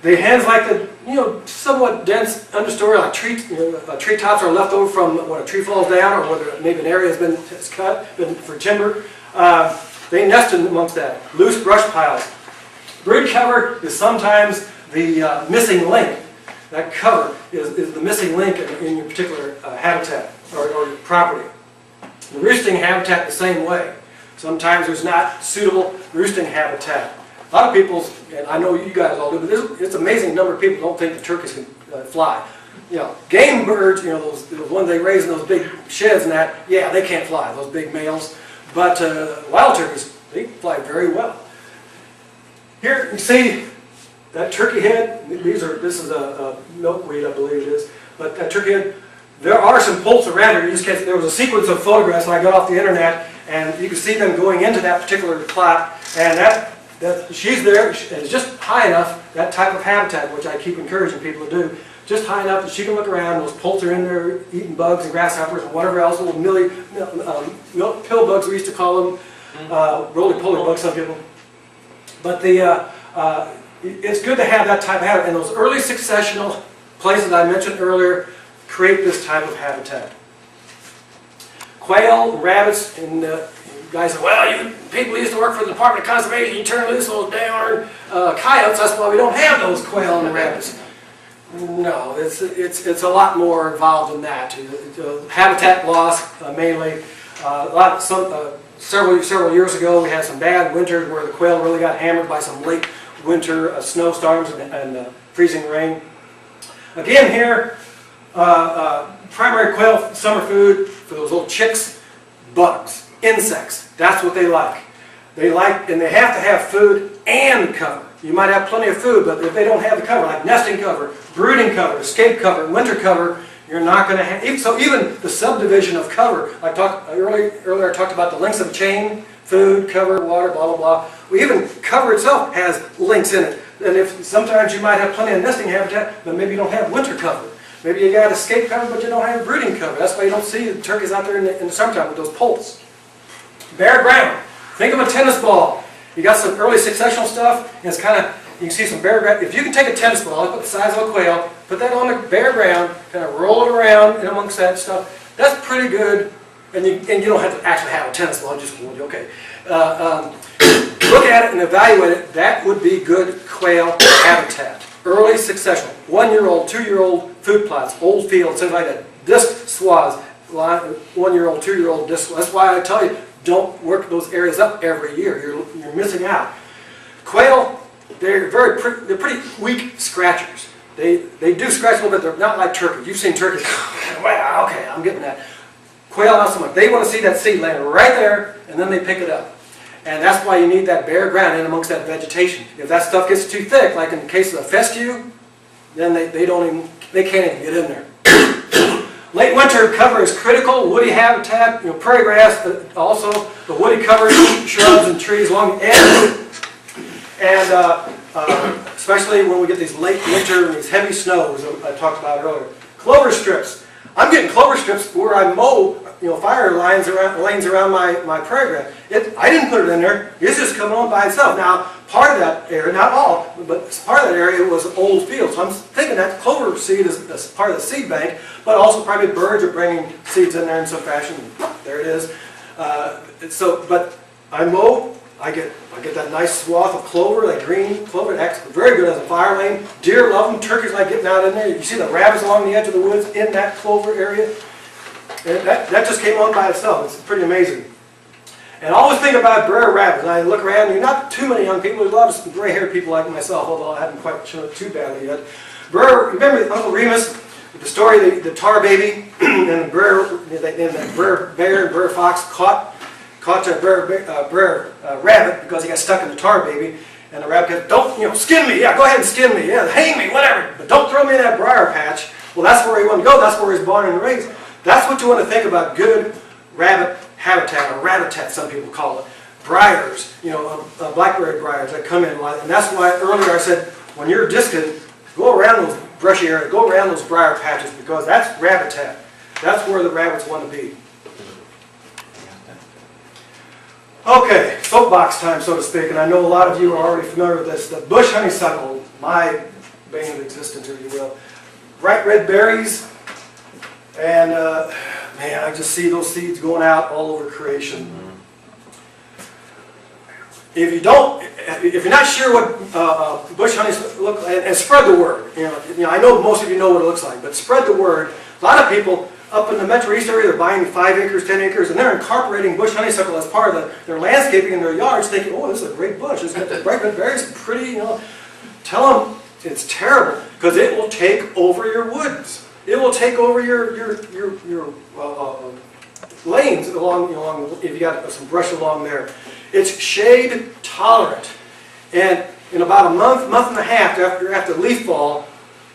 Speaker 2: The hens like the somewhat dense understory, like treetops are left over from when a tree falls down, or whether maybe an area has been cut for timber. They nest in amongst that. Loose brush piles. Brood cover is sometimes the missing link. That cover is the missing link in your particular habitat or your property. The roosting habitat the same way. Sometimes there's not suitable roosting habitat. A lot of people, and I know you guys all do, but it's amazing the number of people don't think the turkeys can fly. Game birds, those ones they raise in those big sheds and that, yeah, they can't fly, those big males. But wild turkeys, they fly very well. Here you see that turkey head. This is a milkweed, I believe it is. But that turkey head, there are some poults around here. You just can't, there was a sequence of photographs I got off the internet, and you can see them going into that particular plot, and that she's there, and it's just high enough, that type of habitat, which I keep encouraging people to do, just high enough that she can look around. Those poults are in there eating bugs and grasshoppers and whatever else, little milk pill bugs we used to call them, roly-poly bugs, some people. But it's good to have that type of habitat, and those early successional places I mentioned earlier create this type of habitat. Quail, rabbits, and guys say, well, people used to work for the Department of Conservation, you turn loose those darn coyotes, that's why we don't have those quail and rabbits. No, it's a lot more involved than that. Habitat loss, mainly. Several years ago, we had some bad winters where the quail really got hammered by some late winter snowstorms and freezing rain. Again here, primary quail summer food for those little chicks, bugs, insects. That's what they like. And they have to have food and cover. You might have plenty of food, but if they don't have the cover, like nesting cover, brooding cover, escape cover, winter cover, you're not going to have. So even the subdivision of cover, I talked earlier. I talked about the links of the chain: food, cover, water, blah blah blah. Well, even cover itself has links in it. And if sometimes you might have plenty of nesting habitat, but maybe you don't have winter cover. Maybe you got escape cover, but you don't have brooding cover. That's why you don't see the turkeys out there in the summertime with those poults. Bare ground. Think of a tennis ball. You got some early successional stuff, and it's kind of, you can see some bare ground. If you can take a tennis ball, about the size of a quail, put that on the bare ground, kind of roll it around in amongst that stuff, that's pretty good. And you don't have to actually have a tennis ball, just, okay. Look at it and evaluate it. That would be good quail habitat. Early successional. 1-year-old, 2-year-old food plots, old fields, things like that. Disc swaths, 1-year-old, 2-year-old disc swaths. That's why I tell you, don't work those areas up every year. You're missing out. Quail, they're pretty weak scratchers. They do scratch a little bit. They're not like turkeys. You've seen turkeys. Wow, okay, I'm getting that. Quail, not so much. They want to see that seed laying right there, and then they pick it up. And that's why you need that bare ground in amongst that vegetation. If that stuff gets too thick, like in the case of the fescue, then they can't even get in there. Late winter cover is critical. Woody habitat, prairie grass, but also the woody cover, shrubs and trees along the edge. And especially when we get these late winter and these heavy snows I talked about earlier. Clover strips. I'm getting clover strips where I mow, fire lanes around my program. I didn't put it in there. It's just coming on by itself. Now, part of that area, not all, but part of that area was old field. So I'm thinking that clover seed is part of the seed bank, but also probably birds are bringing seeds in there in some fashion. There it is. But I mow. I get that nice swath of clover, that green clover. It acts very good as a fire lane. Deer love them. Turkeys like getting out in there. You see the rabbits along the edge of the woods in that clover area. And that just came on by itself. It's pretty amazing. And I always think about Brer Rabbit. And I look around, there's not too many young people. There's a lot of gray-haired people like myself, although I haven't quite shown it too badly yet. Remember Uncle Remus, the story, the tar baby, and the Brer Bear and Brer Fox caught a Brer Rabbit because he got stuck in the tar baby. And the rabbit goes, don't, skin me. Yeah, go ahead and skin me. Yeah, hang me, whatever. But don't throw me in that briar patch. Well, that's where he wanted to go. That's where he's born and raised. That's what you want to think about good rabbit habitat, or rat-a-tat, some people call it. Briars, blackberry briars that come in. And that's why earlier I said, when you're discing, go around those brushy areas, go around those briar patches, because that's rabbit-tat. That's where the rabbits want to be. Okay, soapbox time, so to speak, and I know a lot of you are already familiar with this. The bush honeysuckle, my bane of existence, if you will. Bright red berries, and man, I just see those seeds going out all over creation. If you're not sure what bush honeysuckle looks like, and spread the word. I know most of you know what it looks like, but spread the word. A lot of people up in the Metro East area, they're buying 5 acres, 10 acres, and they're incorporating bush honeysuckle as part of their landscaping in their yards, thinking, oh, this is a great bush. It's got the bright red berries, pretty, Tell them it's terrible, because it will take over your woods. It will take over your lanes along, if you got some brush along there. It's shade tolerant. And in about a month and a half after leaf fall,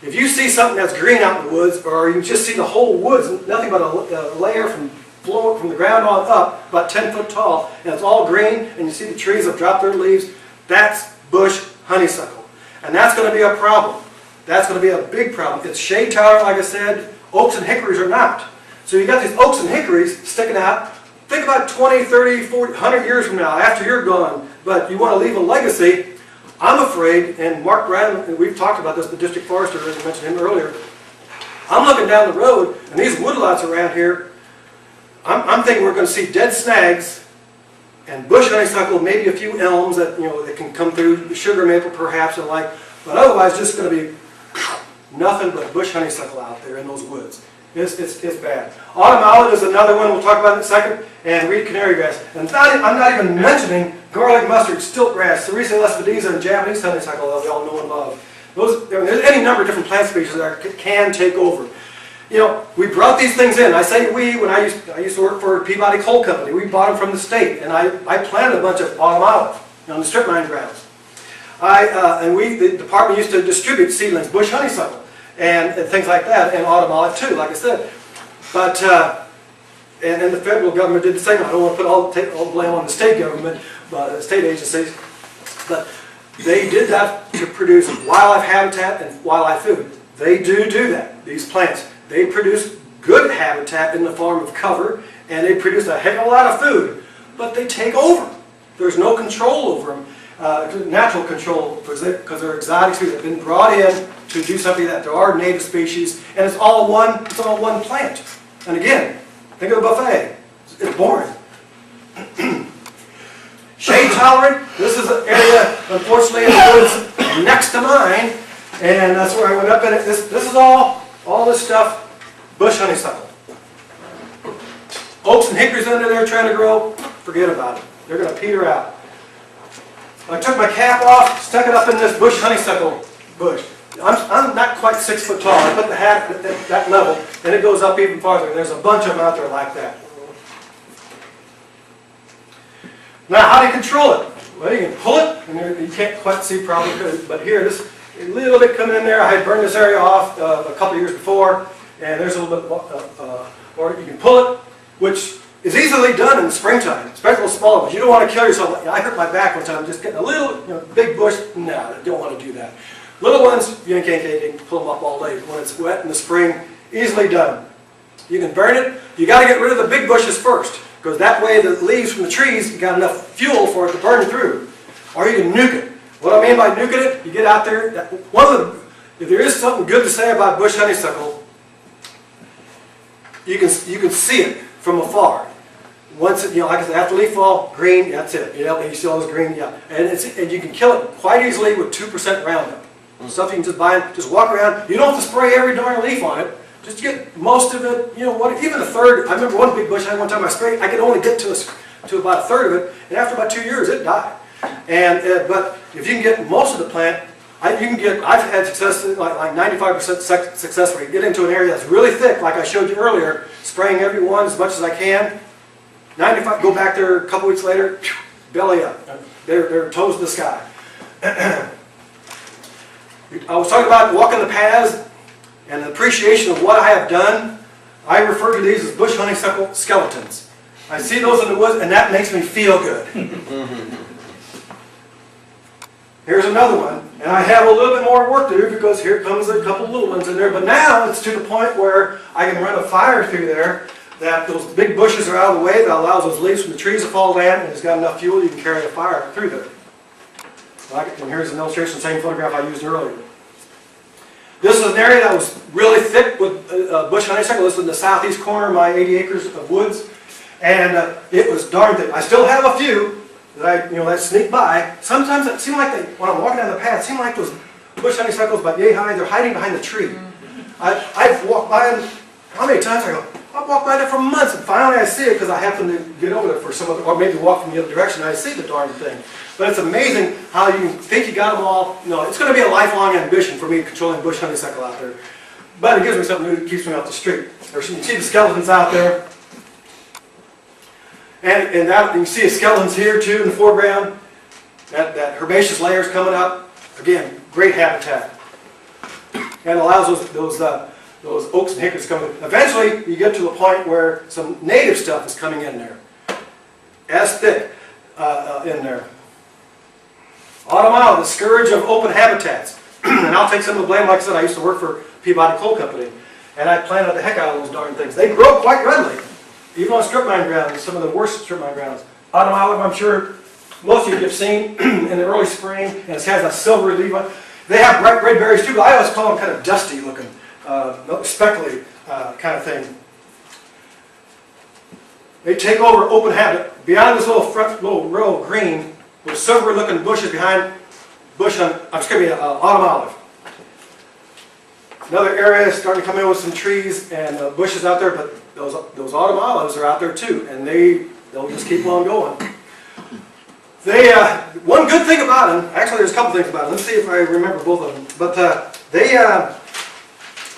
Speaker 2: if you see something that's green out in the woods, or you just see the whole woods, nothing but a layer from the ground on up, about 10 foot tall, and it's all green, and you see the trees have dropped their leaves, that's bush honeysuckle. And that's going to be a problem. That's going to be a big problem. It's shade tolerant, like I said. Oaks and hickories are not. So you got these oaks and hickories sticking out. Think about 20, 30, 40, 100 years from now, after you're gone, but you want to leave a legacy. I'm afraid, and Mark Brown, we've talked about this, the district forester, as I mentioned him earlier. I'm looking down the road, and these woodlots around here, I'm thinking we're going to see dead snags and bush honeysuckle, maybe a few elms that that can come through, sugar maple perhaps and like, but otherwise just going to be nothing but bush honeysuckle out there in those woods. It's bad. Autumn mallet is another one we'll talk about in a second, and reed canary grass. And I'm not even mentioning garlic mustard, stilt grass, Cerisa lespedeza, and Japanese honeysuckle that we all know and love. There's any number of different plant species that can take over. We brought these things in. I say we, when I used to work for Peabody Coal Company. We bought them from the state, and I planted a bunch of autumn mallet on the strip mine grounds. The department used to distribute seedlings, bush honeysuckle, and things like that, and autumn mallet too, like I said. But and the federal government did the same. I don't want to put all the blame on the state government, but state agencies, but they did that to produce wildlife habitat and wildlife food. They do that. These plants, they produce good habitat in the form of cover, and they produce a heck of a lot of food, but they take over. There's no control over them. Natural control, because they're exotic species. They've been brought in to do something that there are native species, and it's all one plant. And again, think of the buffet. It's boring. Shade tolerant. This is an area, unfortunately, in the woods next to mine, and that's where I went up in it. This is all this stuff, bush honeysuckle. Oaks and hickories under there trying to grow, forget about it. They're going to peter out. I took my cap off, stuck it up in this bush honeysuckle bush. I'm not quite 6 foot tall. I put the hat at that level, and it goes up even farther. There's a bunch of them out there like that. Now, how do you control it? Well, you can pull it, and you can't quite see probably, but here, this a little bit coming in there. I had burned this area off a couple years before, and there's a little bit, or you can pull it, which is easily done in the springtime, especially the small ones. You don't want to kill yourself. I hurt my back one time just getting a little, big bush. No, I don't want to do that. Little ones, you can pull them up all day. When it's wet in the spring, easily done. You can burn it. You got to get rid of the big bushes first, because that way the leaves from the trees, you got enough fuel for it to burn through. Or you can nuke it. What I mean by nuking it, you get out there. If there is something good to say about bush honeysuckle, you can see it from afar. Once it, like I said, after leaf fall, green, that's it. And you see all this green, yeah. And you can kill it quite easily with 2% Roundup. Stuff you can just buy, just walk around. You don't have to spray every darn leaf on it. Just get most of it, even a third. I remember one big bush I had one time I sprayed, I could only get to about a third of it, and after about 2 years it died. But if you can get most of the plant, I've had success, like 95% success rate. Get into an area that's really thick, like I showed you earlier, spraying every one as much as I can. 95, go back there a couple weeks later, belly up. They're toes to the sky. I was talking about walking the paths and the appreciation of what I have done. I refer to these as bush honeysuckle skeletons. I see those in the woods and that makes me feel good. Here's another one, and I have a little bit more work to do because here comes a couple little ones in there, but now it's to the point where I can run a fire through there, that those big bushes are out of the way, that allows those leaves from the trees to fall down, and it's got enough fuel you can carry a fire through there. And here's an illustration, same photograph I used earlier. This is an area that was really thick with bush honeysuckle. This is in the southeast corner of my 80 acres of woods, and it was darn thick. I still have a few that sneak by. Sometimes it seemed like when I'm walking down the path, it seemed like those bush honeysuckles about yay high, they're hiding behind the tree. I've walked by them, how many times I go, I've walked by there for months, and finally I see it because I happen to get over there for some other, or maybe walk from the other direction, and I see the darn thing. But it's amazing how you think you got them all. It's going to be a lifelong ambition for me controlling bush honeysuckle out there. But it gives me something new that keeps me off the street. You can see the skeletons out there. And that, you can see skeletons here too in the foreground. That herbaceous layer is coming up. Again, great habitat. And allows those oaks and hickories coming. Eventually, you get to the point where some native stuff is coming in there. As thick in there. Autumn, the scourge of open habitats. And I'll take some of the blame. Like I said, I used to work for Peabody Coal Company. And I planted the heck out of those darn things. They grow quite readily. Even on strip mine grounds, some of the worst strip mine grounds. Autumn olive, I'm sure most of you have seen in the early spring, and it has a silvery leaf on it. They have bright red berries too, but I always call them kind of dusty looking, speckly kind of thing. They take over open habitat. Beyond this little row of green, with silvery looking bushes behind autumn olive. Another area is starting to come in with some trees and bushes out there, but those autumn olives are out there too, and they'll just keep on going. One good thing about them, actually there's a couple things about them. Let's see if I remember both of them. But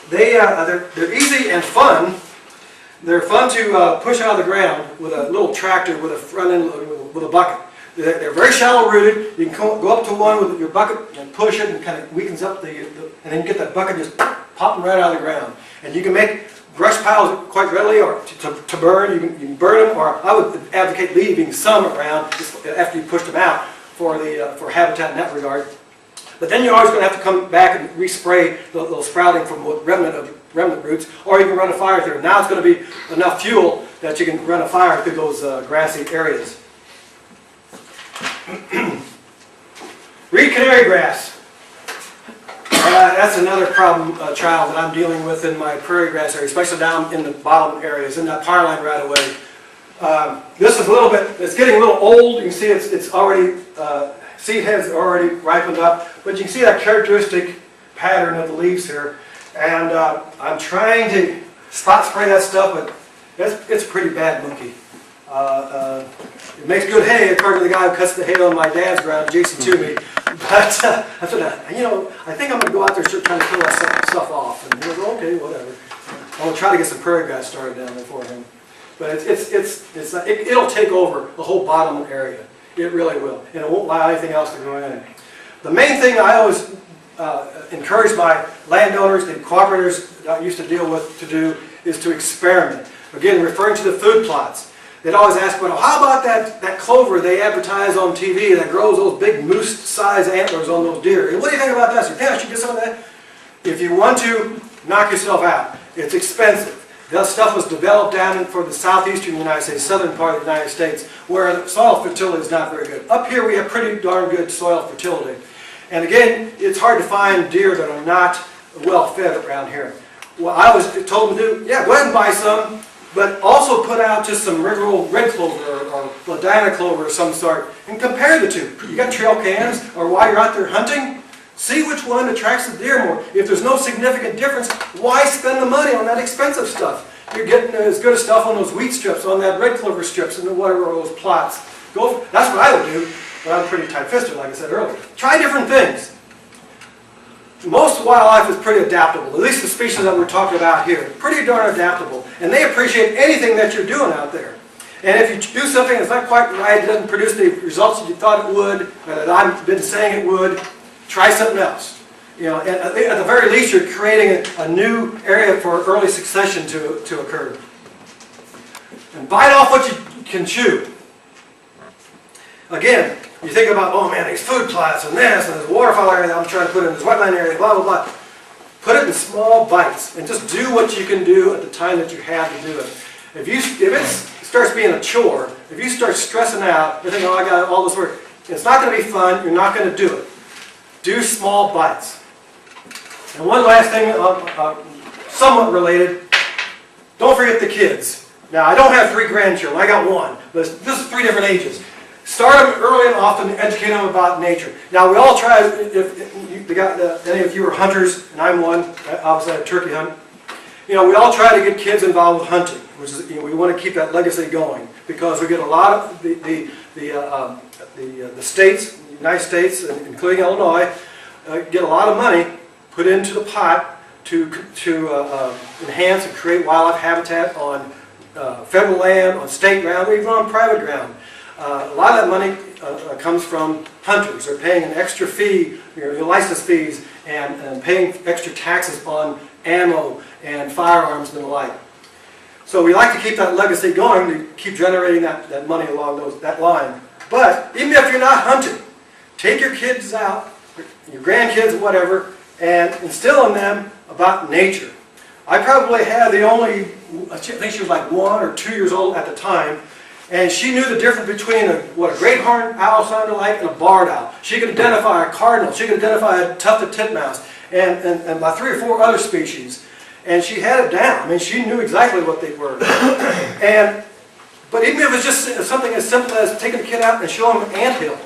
Speaker 2: they're easy and fun. They're fun to push out of the ground with a little tractor with a front end with a bucket. They're very shallow rooted. You can go up to one with your bucket and push it, and kind of weakens up and then you get that bucket just popping right out of the ground. And you can make brush piles quite readily, or to burn. You can burn them, or I would advocate leaving some around just after you push them out for habitat in that regard. But then you're always going to have to come back and respray the sprouting from remnant roots, or you can run a fire through. Now it's going to be enough fuel that you can run a fire through those grassy areas. Reed canary grass. That's another problem child that I'm dealing with in my prairie grass area, especially down in the bottom areas, in that power line right away. This is it's getting a little old. You can see it's already, seed heads are already ripened up, but you can see that characteristic pattern of the leaves here. And I'm trying to spot spray that stuff, but it's a pretty bad monkey. It makes good hay, according to the guy who cuts the hay on my dad's ground, Jason Toomey. But I said, I think I'm going to go out there and start trying to kill that stuff off. And he goes, okay, whatever. I'm going to try to get some prairie grass started down there for him. But it'll take over the whole bottom area. It really will. And it won't allow anything else to go in. The main thing I always encourage my landowners and cooperators that I used to deal with to do is to experiment. Again, referring to the food plots. They'd always ask, well, how about that clover they advertise on TV that grows those big moose-sized antlers on those deer? And what do you think about that? So, yeah, I should get some of that. If you want to knock yourself out, it's expensive. That stuff was developed down for the southeastern United States, southern part of the United States, where the soil fertility is not very good. Up here we have pretty darn good soil fertility. And again, it's hard to find deer that are not well fed around here. Well, I was told to do, yeah, go ahead and buy some, but also put out just some regular red clover or Ladina clover of some sort and compare the two. You got trail cams, or while you're out there hunting, see which one attracts the deer more. If there's no significant difference, why spend the money on that expensive stuff? You're getting as good as stuff on those wheat strips, on that red clover strips, and whatever those plots. That's what I would do, but I'm pretty tight-fisted, like I said earlier. Try different things. Most wildlife is pretty adaptable, at least the species that we're talking about here. Pretty darn adaptable, and they appreciate anything that you're doing out there. And if you do something that's not quite right, it doesn't produce the results that you thought it would, or that I've been saying it would, try something else. You know, at the very least, you're creating a new area for early succession to occur. And bite off what you can chew. Again, you think about, oh man, these food plots and this waterfowl area that I'm trying to put in this wetland area, blah, blah, blah. Put it in small bites and just do what you can do at the time that you have to do it. If it starts being a chore, if you start stressing out, you're thinking, oh, I got all this work, it's not going to be fun, you're not going to do it. Do small bites. And one last thing, somewhat related, don't forget the kids. Now, I don't have 3 grandchildren, I got 1, but this is 3 different ages. Start them early and often to educate them about nature. Now, we all try, any of you are hunters, and I'm one, obviously I turkey hunt. You know, we all try to get kids involved with hunting, which is, you know, we want to keep that legacy going, because we get a lot of the states, the United States, including Illinois, get a lot of money put into the pot to enhance and create wildlife habitat on federal land, on state ground, or even on private ground. A lot of that money comes from hunters. They're paying an extra fee, your license fees, and paying extra taxes on ammo and firearms and the like. So we like to keep that legacy going, to keep generating that money along that line. But even if you're not hunting, take your kids out, your grandkids, whatever, and instill in them about nature. I probably had the only, I think she was like 1 or 2 years old at the time, and she knew the difference between what a great horned owl sounded like and a barred owl. She could identify a cardinal, she could identify a tufted titmouse, and about 3 or 4 other species. And she had it down. I mean, she knew exactly what they were. But even if it's just something as simple as taking a kid out and showing them an anthill,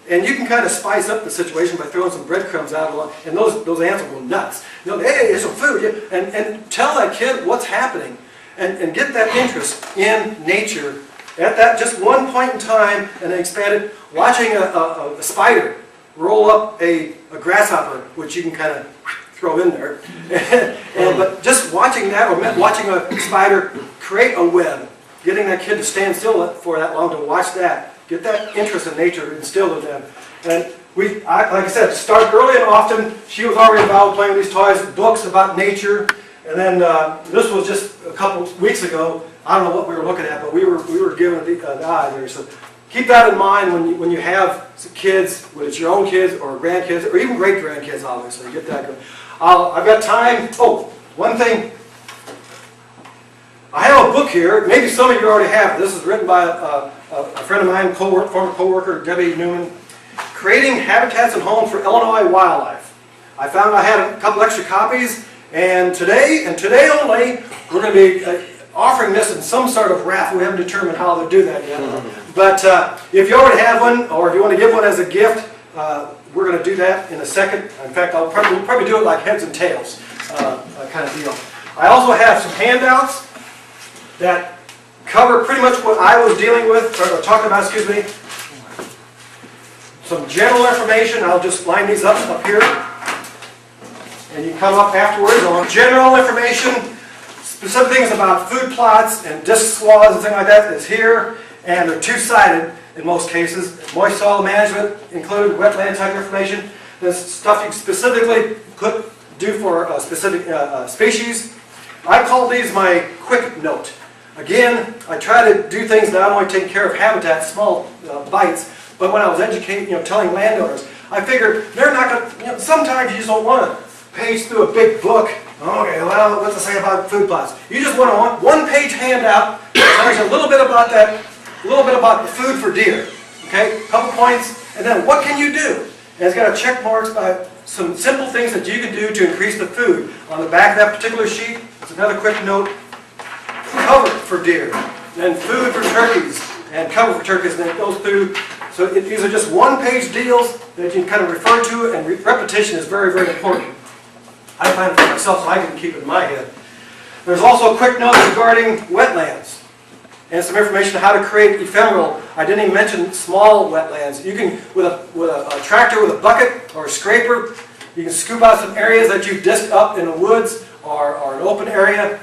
Speaker 2: and you can kind of spice up the situation by throwing some breadcrumbs out along, and those ants will go nuts. You know, hey, there's some food, and tell that kid what's happening, and get that interest in nature at that just one point in time, and then expand it. Watching a spider roll up a grasshopper, which you can kind of throw in there, but just watching that, or watching a spider create a web, getting that kid to stand still for that long to watch that, get that interest in nature instilled in them. And like I said, start early and often. She was already involved playing with these toys, books about nature, and then this was just a couple weeks ago. I don't know what we were looking at, but we were given the eye there. So keep that in mind when you have kids, whether it's your own kids or grandkids, or even great grandkids. Obviously, get that going. I've got time. Oh, one thing. I have a book here. Maybe some of you already have it. This is written by a friend of mine, former co-worker, Debbie Newman. Creating Habitats and Homes for Illinois Wildlife. I found I had a couple extra copies, and today only, we're going to be offering this in some sort of raffle. We haven't determined how to do that yet. But if you already have one, or if you want to give one as a gift, we're going to do that in a second. In fact, we'll probably do it like heads and tails kind of deal. I also have some handouts that cover pretty much what I was dealing with, or talking about, excuse me. Some general information. I'll just line these up here. And you can come up afterwards on general information. Specific things about food plots and disc swaths and things like that is here. And they're two-sided in most cases. Moist soil management included, wetland type information. There's stuff you specifically could do for a specific species. I call these my quick note. Again, I try to do things not only taking care of habitat, small bites, but when I was educating, telling landowners, I figured they're not going to, sometimes you just don't want to page through a big book Okay, well, what's to say about food plots? You just want a one-page handout that tells you a little bit about that, a little bit about the food for deer. Okay, couple points, and then what can you do? And it's got a check marks by some simple things that you can do to increase the food. On the back of that particular sheet, it's another quick note, cover for deer, then food for turkeys, and cover for turkeys, and then it goes through. So these are just one-page deals that you can kind of refer to, and repetition is very, very important. I find it for myself, so I can keep it in my head. There's also a quick note regarding wetlands, and some information on how to create ephemeral. I didn't even mention small wetlands. You can, with a tractor with a bucket or a scraper, you can scoop out some areas that you've disked up in the woods or an open area,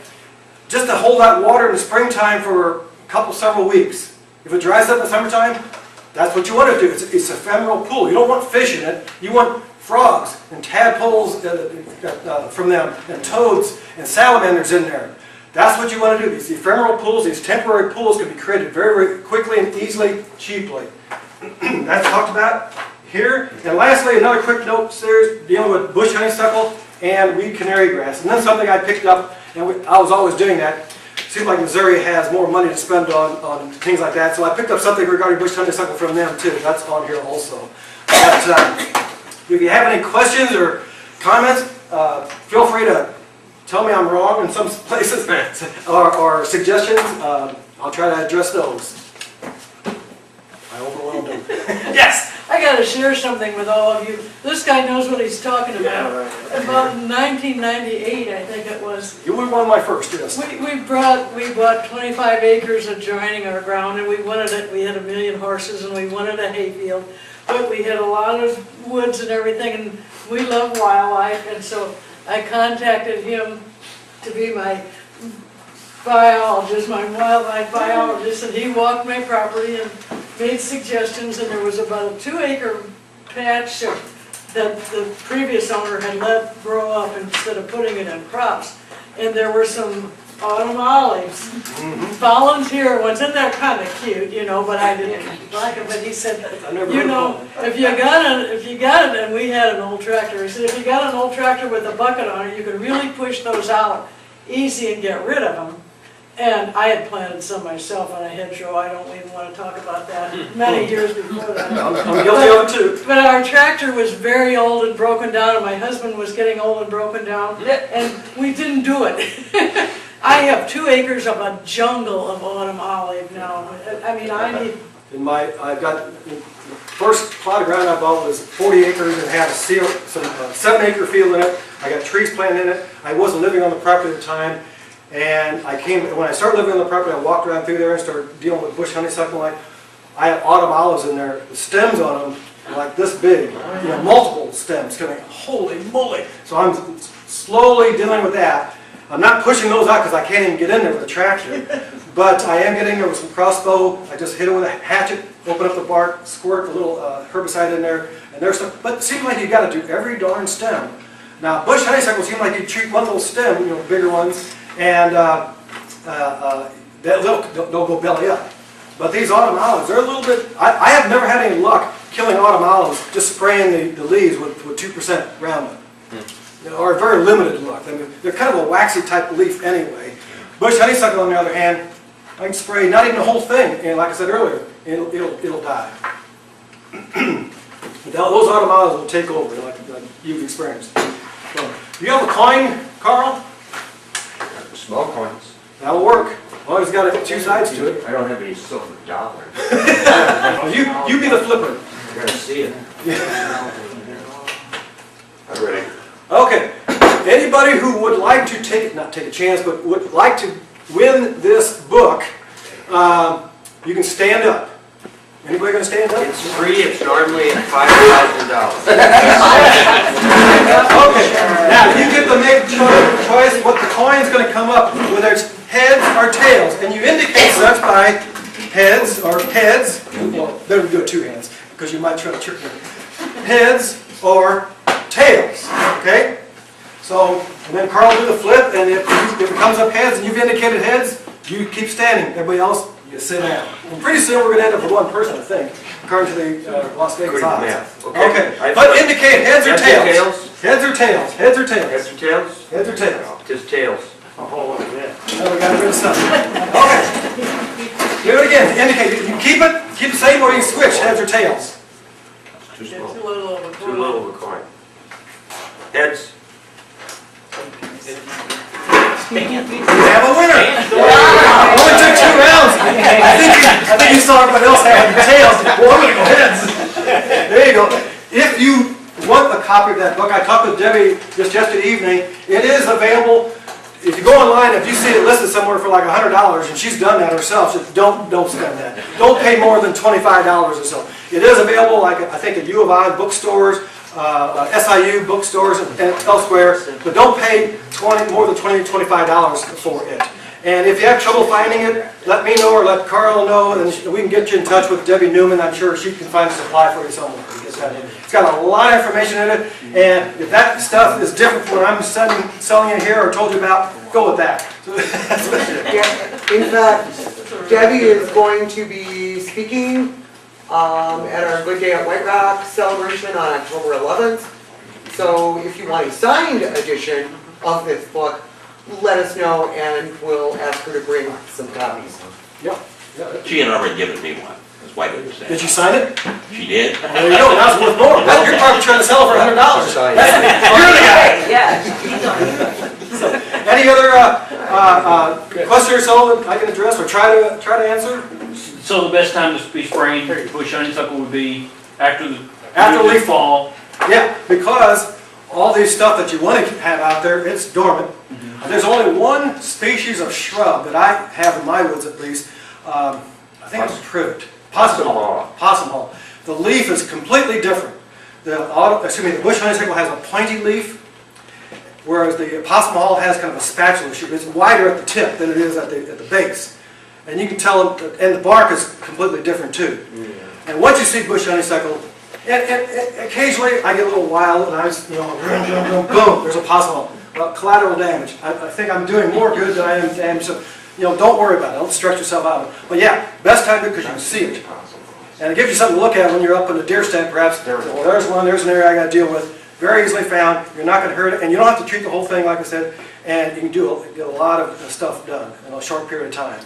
Speaker 2: just to hold that water in the springtime for several weeks. If it dries up in the summertime, that's what you want to do. It's an ephemeral pool. You don't want fish in it. You want frogs and tadpoles from them, and toads and salamanders in there. That's what you want to do. These ephemeral pools, these temporary pools can be created very, very quickly and easily, cheaply. That's talked about here. And lastly, another quick note there dealing with bush honeysuckle and weed canary grass. And then something I picked up, and I was always doing that. Seems like Missouri has more money to spend on things like that. So I picked up something regarding bush honeysuckle from them too. That's on here also. But, if you have any questions or comments, feel free to tell me I'm wrong in some places or suggestions. I'll try to address those. I overwhelmed him. Yes?
Speaker 3: I gotta share something with all of you. This guy knows what he's talking about. About 1998, I think it was.
Speaker 2: You were one of my first, yes.
Speaker 3: We bought 25 acres adjoining our ground, and we wanted it. We had 1 million horses, and we wanted a hayfield. But we had a lot of woods and everything, and we love wildlife, and so I contacted him to be my biologist, my wildlife biologist, and he walked my property and made suggestions, and there was about a 2-acre patch that the previous owner had let grow up instead of putting it in crops, and there were some autumn olives. Volunteer ones, and they're kind of cute, you know, but I didn't like them. But he said, you know, if you got it, and we had an old tractor. He said, if you got an old tractor with a bucket on it, you can really push those out easy and get rid of them. And I had planted some myself on a hedgerow. I don't even want to talk about that. Many years before that.
Speaker 2: I'm guilty of it too.
Speaker 3: But our tractor was very old and broken down, and my husband was getting old and broken down, and we didn't do it. I have 2 acres of a jungle of autumn olive now. I mean, I need...
Speaker 2: I've got, the first plot of ground I bought was 40 acres and had a 7-acre field in it. I got trees planted in it. I wasn't living on the property at the time. And when I started living on the property, I walked around through there and started dealing with bush honeysuckle. I had autumn olives in there. The stems on them were like this big, you know, multiple stems coming. Holy moly! So I'm slowly dealing with that. I'm not pushing those out because I can't even get in there with a tractor. But I am getting there with some crossbow. I just hit it with a hatchet, open up the bark, squirt a little herbicide in there, and there's some. But it seems like you got to do every darn stem. Now bush honeysuckle seems like you treat one little stem, you know, bigger ones, and they'll go belly up. But these autumn olives, they're a little bit. I have never had any luck killing autumn olives just spraying the leaves with 2% Roundup. Or very limited luck. I mean, they're kind of a waxy type leaf anyway. Bush honeysuckle, on the other hand, I can spray not even the whole thing, and like I said earlier, it'll die. Those autumn olives will take over, like you've experienced. So, do you have a coin, Carl?
Speaker 1: Small coins.
Speaker 2: That'll work. Well, it's got 2 sides to it.
Speaker 1: I don't have any silver dollars.
Speaker 2: Oh, you be the flipper.
Speaker 1: You're gonna see it. I'm ready.
Speaker 2: Okay, anybody who would like to not take a chance, but would like to win this book, you can stand up. Anybody going to stand up?
Speaker 1: It's free. It's normally $5,000.
Speaker 2: Okay, now you get to make choice what the coin is going to come up, whether it's heads or tails, and you indicate such by heads or heads. Well, better do it 2 hands because you might try to trick me. Heads or tails, okay? So, and then Carl will do the flip, and if it comes up heads and you've indicated heads, you keep standing. Everybody else, you sit down. And pretty soon we're going to end up with 1 person, I think, according to the Las Vegas odds.
Speaker 1: Okay.
Speaker 2: Okay, but indicate heads or tails. Heads or tails? Heads or tails?
Speaker 1: Heads or tails?
Speaker 2: Heads or tails?
Speaker 1: Just tails.
Speaker 2: Oh, look at that. Now we got rid of something. Okay. Do it again. Indicate. You keep the same or you switch heads or tails.
Speaker 1: Too
Speaker 3: It's
Speaker 1: small.
Speaker 3: too little of a
Speaker 1: Too
Speaker 3: coin.
Speaker 1: little of a coin. Heads.
Speaker 2: We have a winner. It only took 2 rounds. I think you saw everybody else having tails. Well, I'm gonna go heads. There you go. If you want a copy of that book, I talked with Debbie just yesterday evening. It is available. If you go online, if you see it listed somewhere for like $100, and she's done that herself, just don't spend that. Don't pay more than $25 or so. It is available, like I think at U of I bookstores, SIU bookstores, and elsewhere, but don't pay more than $20, $25 for it. And if you have trouble finding it, let me know or let Carl know, and we can get you in touch with Debbie Newman. I'm sure she can find a supply for you somewhere. It's got a lot of information in it, and if that stuff is different from what I'm selling it here or told you about, go with that.
Speaker 5: Yeah, in fact, Debbie is going to be speaking at our Good Day at White Rock celebration on October 11th. So if you want a signed edition of this book, let us know and we'll ask her to bring some copies.
Speaker 2: Yep.
Speaker 6: She had already given me one, that's why it was
Speaker 2: Did
Speaker 6: there.
Speaker 2: you sign it?
Speaker 6: She did.
Speaker 2: There you go, that's worth more. You're probably trying to sell it for $100.
Speaker 1: Sign.
Speaker 2: You're the guy.
Speaker 3: Yeah.
Speaker 2: Any other questions or so that I can address or try to answer?
Speaker 7: So the best time to be spraying bush honeysuckle would be after
Speaker 2: After leaf
Speaker 7: fall.
Speaker 2: Yeah, because all these stuff that you want to have out there, it's dormant. There's only one species of shrub that I have in my woods at least. I think it's privet. Possum hall. Possum hall. The leaf is completely different. The bush honeysuckle has a pointy leaf, whereas the possum hall has kind of a spatula shape. It's wider at the tip than it is at the base. And you can tell, and the bark is completely different too. And once you see bush honeysuckle, and occasionally I get a little wild and I just, boom, there's a possum hole. Well, collateral damage. I think I'm doing more good than I am damage, so, don't worry about it. Don't stretch yourself out. But yeah, best time because you can see it. And it gives you something to look at when you're up in the deer stand, perhaps. Well, there's one, there's an area I got to deal with. Very easily found. You're not going to hurt it, and you don't have to treat the whole thing, like I said, and you can get a lot of stuff done in a short period of time.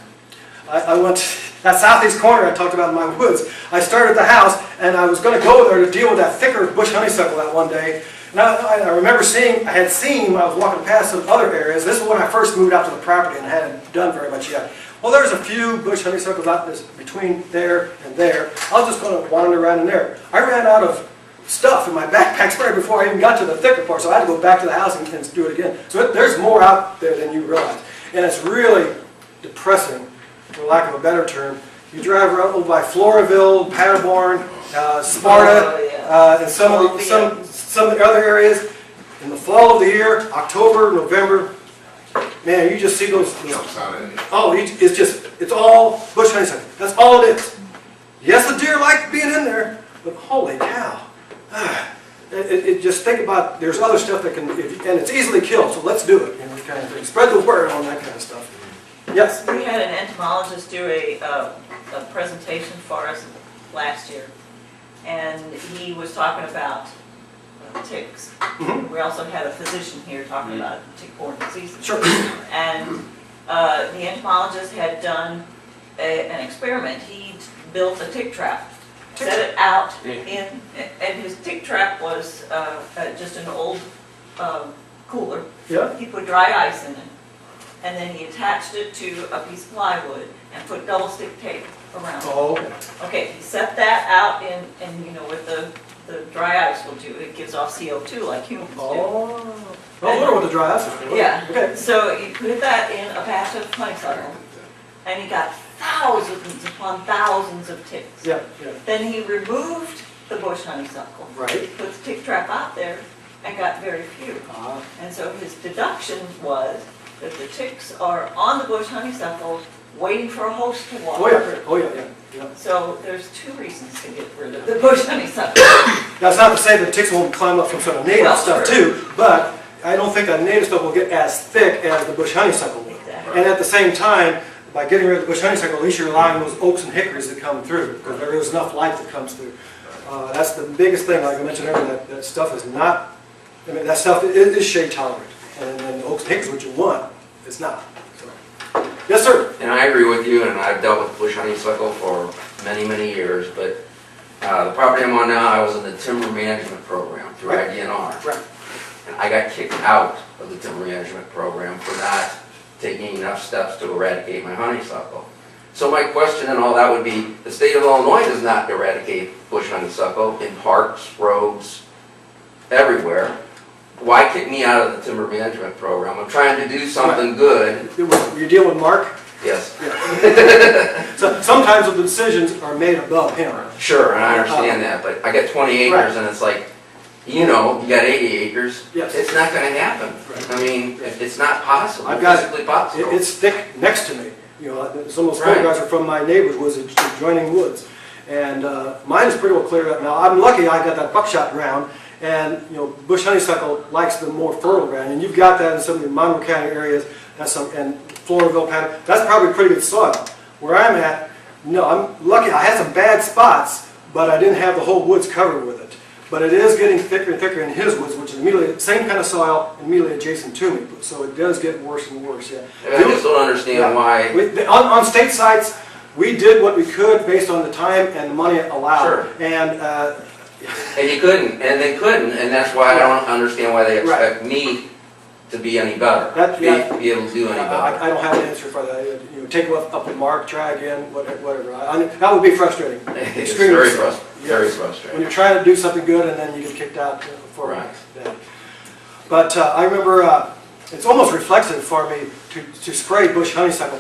Speaker 2: I went, that southeast corner I talked about in my woods, I started the house, and I was going to go there to deal with that thicker bush honeysuckle that one day. Now, I remember I had seen when I was walking past some other areas. This is when I first moved out to the property and hadn't done very much yet. Well, there's a few bush honeysuckles out between there and there. I was just going to wander around in there. I ran out of stuff in my backpack spray before I even got to the thicker part, so I had to go back to the house and do it again. So there's more out there than you realize. And it's really depressing, for lack of a better term. You drive around over by Floraville, Paderborn, Sparta, and some of the other areas. In the fall of the year, October, November, man, you just see those. It's all bush honeysuckle. That's all it is. Yes, the deer like being in there, but holy cow. Just think about, there's other stuff that can, and it's easily killed, so let's do it, kind of thing. Spread the word on that kind of stuff. Yes?
Speaker 8: We had an entomologist do a presentation for us last year, and he was talking about ticks. We also had a physician here talking about tick-borne diseases.
Speaker 2: Sure.
Speaker 8: And the entomologist had done an experiment. He built a tick trap, set it out and his tick trap was just an old cooler.
Speaker 2: Yeah.
Speaker 8: He put dry ice in it, and then he attached it to a piece of plywood and put double stick tape around it.
Speaker 2: Oh, okay.
Speaker 8: Okay, he set that out and what the dry ice will do, it gives off CO2 like humans do.
Speaker 2: Oh. I wonder what the dry ice is.
Speaker 8: Yeah,
Speaker 2: Okay.
Speaker 8: so he put that in a patch of honeysuckle, and he got thousands upon thousands of ticks.
Speaker 2: Yeah.
Speaker 8: Then he removed the bush honeysuckle.
Speaker 2: Right.
Speaker 8: Put the tick trap out there and got very few. And so his deduction was that the ticks are on the bush honeysuckle waiting for a host to walk.
Speaker 2: Oh yeah.
Speaker 8: So there's two reasons to get rid of the bush honeysuckle.
Speaker 2: That's not to say that ticks won't climb up some sort of native
Speaker 8: Well,
Speaker 2: stuff
Speaker 8: sure.
Speaker 2: too, but I don't think that native stuff will get as thick as the bush honeysuckle will.
Speaker 8: Exactly.
Speaker 2: And at the same time, by getting rid of the bush honeysuckle, at least you're allowing those oaks and hickories to come through, because there is enough light that comes through. That's the biggest thing, like I mentioned earlier, that stuff is not I mean, that stuff is shade tolerant, and then oaks and hickories, what you want, it's not. So. Yes, sir.
Speaker 9: And I agree with you, and I've dealt with bush honeysuckle for many, many years, but the property I'm on now, I was in the timber management program through
Speaker 2: Right.
Speaker 9: IDNR.
Speaker 2: Right.
Speaker 9: And I got kicked out of the timber management program for not taking enough steps to eradicate my honeysuckle. So my question and all that would be, the state of Illinois does not eradicate bush honeysuckle in parks, roads, everywhere. Why kick me out of the timber management program? I'm trying to do something good.
Speaker 2: You're dealing with Mark?
Speaker 9: Yes,
Speaker 2: So sometimes the decisions are made above him.
Speaker 9: sure, and I understand that, but I got 20 acres
Speaker 2: Right.
Speaker 9: and it's like, you know, you got 80 acres.
Speaker 2: Yes.
Speaker 9: It's not gonna happen.
Speaker 2: Right.
Speaker 9: I mean, it's not possible,
Speaker 2: I've got-
Speaker 9: physically possible.
Speaker 2: It's thick next to me. You know, some of those
Speaker 9: Right.
Speaker 2: photographs are from my neighbors, was adjoining woods. And mine is pretty well cleared up now. I'm lucky I got that buckshot ground, and, you know, bush honeysuckle likes the more fertile ground. And you've got that in some of the Monroe County areas, and Floraville County. That's probably pretty good soil. Where I'm at, no, I'm lucky. I had some bad spots, but I didn't have the whole woods covered with it. But it is getting thicker and thicker in his woods, which is immediately the same kind of soil immediately adjacent to me. So it does get worse and worse, yeah.
Speaker 9: I just don't understand why.
Speaker 2: On state sites, we did what we could based on the time and the money allowed.
Speaker 9: Sure.
Speaker 2: And,
Speaker 9: And you couldn't, and they couldn't, and that's why I don't understand why they
Speaker 2: Right.
Speaker 9: expect me to be any better,
Speaker 2: That- yeah.
Speaker 9: be able to do any better.
Speaker 2: I don't have an answer for that. You know, take it up with Mark, try again, whatever. That would be frustrating.
Speaker 9: It's
Speaker 2: Extremely
Speaker 9: very
Speaker 2: so.
Speaker 9: frustrating, very
Speaker 2: Yes. When
Speaker 9: frustrating.
Speaker 2: you're trying to do something good and then you get kicked out for
Speaker 9: Right.
Speaker 2: that. But I remember it's almost reflexive for me to spray bush honeysuckle.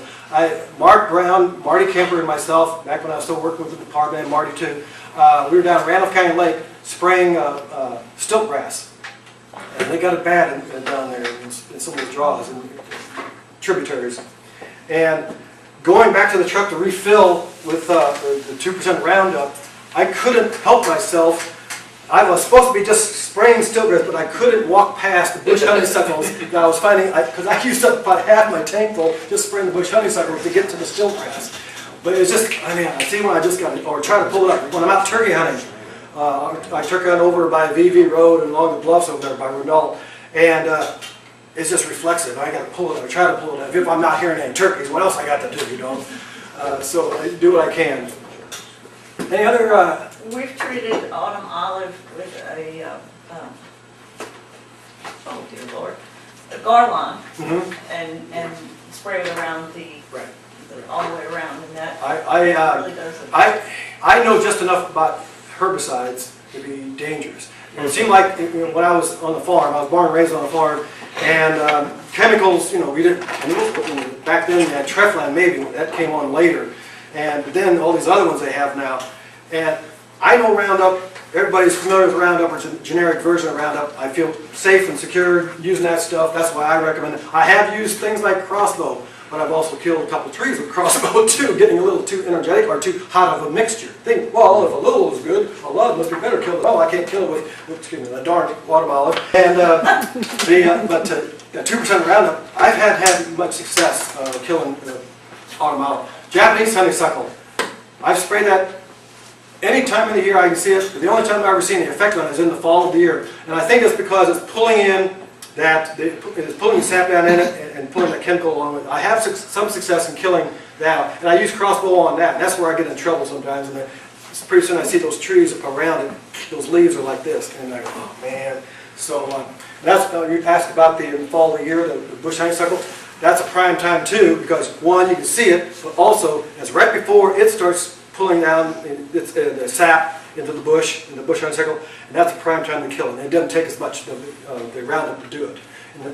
Speaker 2: Mark Brown, Marty Kemper, and myself, back when I was still working with the department, and Marty too, we were down at Randolph County Lake spraying stilt grass. And they got it bad down there in some of the draws and tributaries. And going back to the truck to refill with the 2% Roundup, I couldn't help myself. I was supposed to be just spraying stilt grass, but I couldn't walk past the bush honeysuckles that I was finding, because I used up about half my tank full just spraying the bush honeysuckle to get to the stilt grass. But it's just, I mean, I see when I just got it, or try to pull it up. When I'm out turkey hunting, I turkey hunt over by VV Road and along the bluffs over there by Renal, and it's just reflexive. I got to pull it, I try to pull it up. If I'm not hearing any turkeys, what else I got to do, you know? So I do what I can. Any other,
Speaker 8: We've treated autumn olive with a, oh dear Lord, a garland and spray it around
Speaker 2: right.
Speaker 8: all the way around, and that
Speaker 2: I
Speaker 8: really doesn't.
Speaker 2: I know just enough about herbicides to be dangerous. It seemed like when I was on the farm, I was born and raised on a farm, and chemicals, you know, we didn't, back then you had Treflan maybe, that came on later, and then all these other ones they have now. And I know Roundup, everybody's familiar with Roundup or generic version of Roundup. I feel safe and secure using that stuff, that's why I recommend it. I have used things like Crossbow, but I've also killed a couple of trees with Crossbow too, getting a little too energetic or too hot of a mixture. Think, well, if a little is good, a lot must be better. Kill it. Oh, I can't kill it with, excuse me, a darn autumn olive. And but 2% Roundup, I've had much success killing autumn olive. Japanese honeysuckle, I've sprayed that any time of the year I can see it. But the only time I've ever seen the effect on it is in the fall of the year, and I think it's because it's pulling in that it's pulling the sap down in it and pulling the chemical along with it. I have some success in killing that, and I use Crossbow on that, and that's where I get in trouble sometimes. And pretty soon I see those trees around it, those leaves are like this, and I go, oh man. So that's, you asked about the fall of the year, the bush honeysuckle. That's a prime time too, because one, you can see it, but also it's right before it starts pulling down the sap into the bush honeysuckle, and that's a prime time to kill it. And it doesn't take as much the Roundup to do it.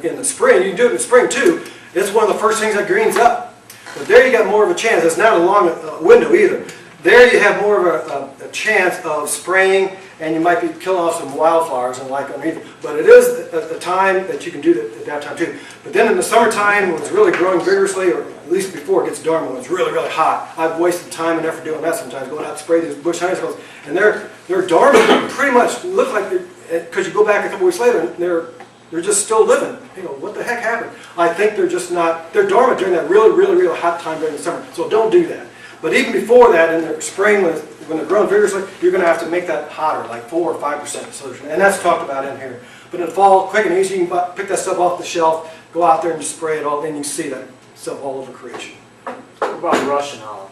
Speaker 2: In the spring, you can do it in the spring too. It's one of the first things that greens up. But there you got more of a chance. It's not a long window either. There you have more of a chance of spraying, and you might be killing off some wildflowers and like underneath. But it is a time that you can do that at that time too. But then in the summertime, when it's really growing vigorously, or at least before it gets dormant, when it's really, really hot, I've wasted time and effort doing that sometimes, going out to spray these bush honeysuckles, and they're dormant. Pretty much look like because you go back a couple weeks later, and they're just still living. You know, what the heck happened? I think they're just not. They're dormant during that really, really, really hot time during the summer. So don't do that. But even before that, in the spring, when they're growing vigorously, you're going to have to make that hotter, like 4 or 5% solution. And that's talked about in here. But in the fall, quick and easy, you can pick that stuff off the shelf, go out there and just spray it all, and you see that stuff all over creation.
Speaker 10: What about Russian olive?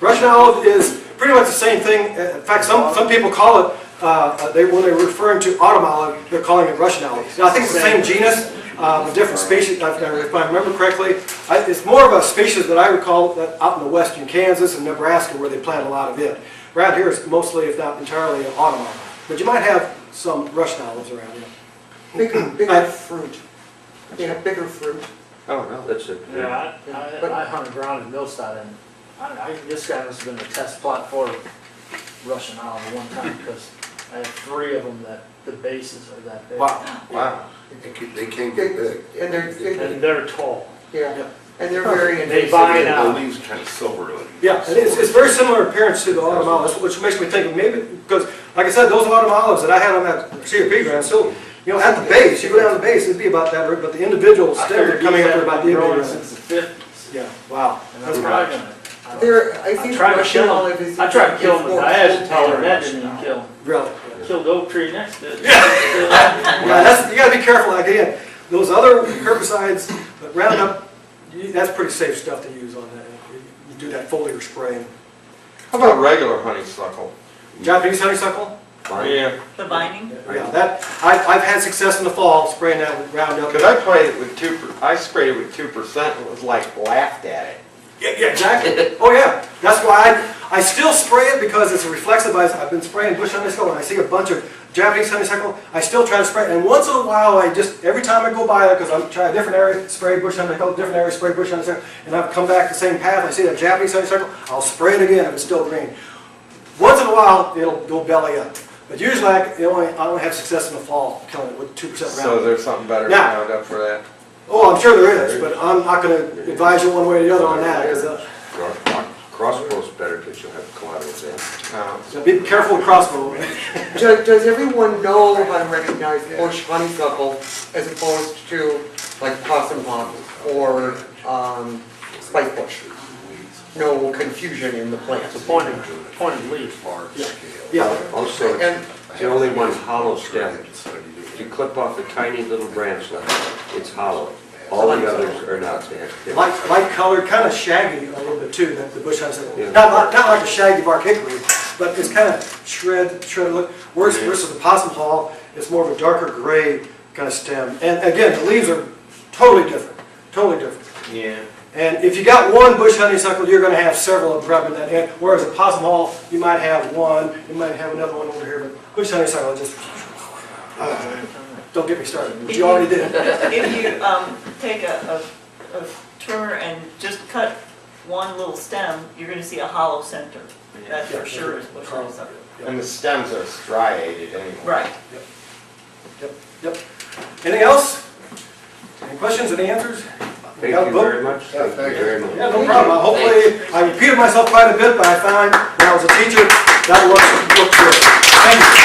Speaker 2: Russian olive is pretty much the same thing. In fact, some people call it, when they're referring to autumn olive, they're calling it Russian olive. Now, I think it's the same genus, a different species, if I remember correctly. It's more of a species that I recall that out in the western Kansas and Nebraska where they plant a lot of it. Around here it's mostly, if not entirely, autumn olive. But you might have some Russian olives around here.
Speaker 5: Bigger fruit. They have bigger fruit.
Speaker 1: Oh, no, that's it.
Speaker 10: Yeah, I hunted around in Millstadt, and this guy must have been a test plot for Russian olive at one time, because I had 3 of them that the bases are that big.
Speaker 2: Wow.
Speaker 4: They can't get big.
Speaker 10: And they're tall.
Speaker 5: Yeah, and they're very
Speaker 10: They
Speaker 5: invasive.
Speaker 10: vine
Speaker 4: The
Speaker 10: out.
Speaker 4: leaves kind of silver like.
Speaker 2: Yeah, and it's very similar appearance to the autumn olives, which makes me think maybe, because like I said, those autumn olives that I had on that CRP ground, still, you know, at the base, you go down the base, it'd be about that, but the individual stems are coming up at about the
Speaker 10: growing
Speaker 2: individual.
Speaker 10: since the 50s,
Speaker 2: Yeah, wow.
Speaker 10: and that's probably gonna.
Speaker 5: I think
Speaker 10: tried to
Speaker 5: Russian
Speaker 10: kill
Speaker 5: olive
Speaker 10: them.
Speaker 5: is.
Speaker 10: I tried to kill them
Speaker 5: is
Speaker 10: with
Speaker 5: more
Speaker 10: diazepam,
Speaker 5: cold
Speaker 10: and that
Speaker 5: tolerant.
Speaker 10: didn't even kill them.
Speaker 2: Really?
Speaker 10: Killed the oak tree next to it.
Speaker 2: Yeah, you gotta be careful, again, those other herbicides, but Roundup, that's pretty safe stuff to use on that. You do that foliar spraying.
Speaker 11: How about regular honeysuckle?
Speaker 2: Japanese honeysuckle?
Speaker 11: Yeah,
Speaker 8: The binding?
Speaker 2: Yeah, that, I've had success in the fall spraying that with Roundup.
Speaker 11: because I sprayed it with 2%, and it was like laughed at it.
Speaker 2: Yeah, exactly. Oh, yeah. That's why I still spray it because it's a reflexive. I've been spraying bush honeysuckle and I see a bunch of Japanese honeysuckle. I still try to spray it. And once in a while, every time I go by it, because I'm trying a different area, spray bush honeysuckle, different area, spray bush honeysuckle, and I've come back the same path, I see that Japanese honeysuckle, I'll spray it again if it's still green. Once in a while, it'll go belly up. But usually, I only have success in the fall, killing it with 2% Roundup.
Speaker 11: So there's something better than
Speaker 2: Yeah.
Speaker 11: Roundup for that?
Speaker 2: Oh, I'm sure there is, but I'm not going to advise you one way or the other on that. 'Cause,
Speaker 1: Crossbow's better because you'll have collateral damage.
Speaker 2: so be careful with crossbow.
Speaker 5: Does everyone know how to recognize bush honeysuckle as opposed to like possum hawk or spice bush? No confusion in the plants.
Speaker 10: The pointed leaf.
Speaker 2: Yeah.
Speaker 1: Also,
Speaker 5: And
Speaker 1: it's the only one hollow stem. If you clip off a tiny little branchlet, it's hollow. All the others are not that.
Speaker 2: Light colored, kind of shaggy a little bit too, the bush honeysuckle.
Speaker 1: Yeah.
Speaker 2: Not like a shaggy bark hickory, but it's kind of shredded look. Whereas the possum haw, it's more of a darker gray kind of stem. And again, the leaves are totally different, totally different.
Speaker 11: Yeah.
Speaker 2: And if you got one bush honeysuckle, you're going to have several of them rubbing that in. Whereas a possum haw, you might have one, you might have another one over here, but bush honeysuckle just, don't get me started, but you already did.
Speaker 8: If you take a trimmer and just cut one little stem, you're gonna see a hollow center. That for sure is bush honeysuckle.
Speaker 11: And the stems are striated anyway.
Speaker 8: Right.
Speaker 2: Yep. Anything else? Any questions, any answers?
Speaker 1: Thank you very much. Thank you very much.
Speaker 2: Yeah, no problem. Hopefully, I repeated myself quite a bit, but I found when I was a teacher, that looked good. Thank you.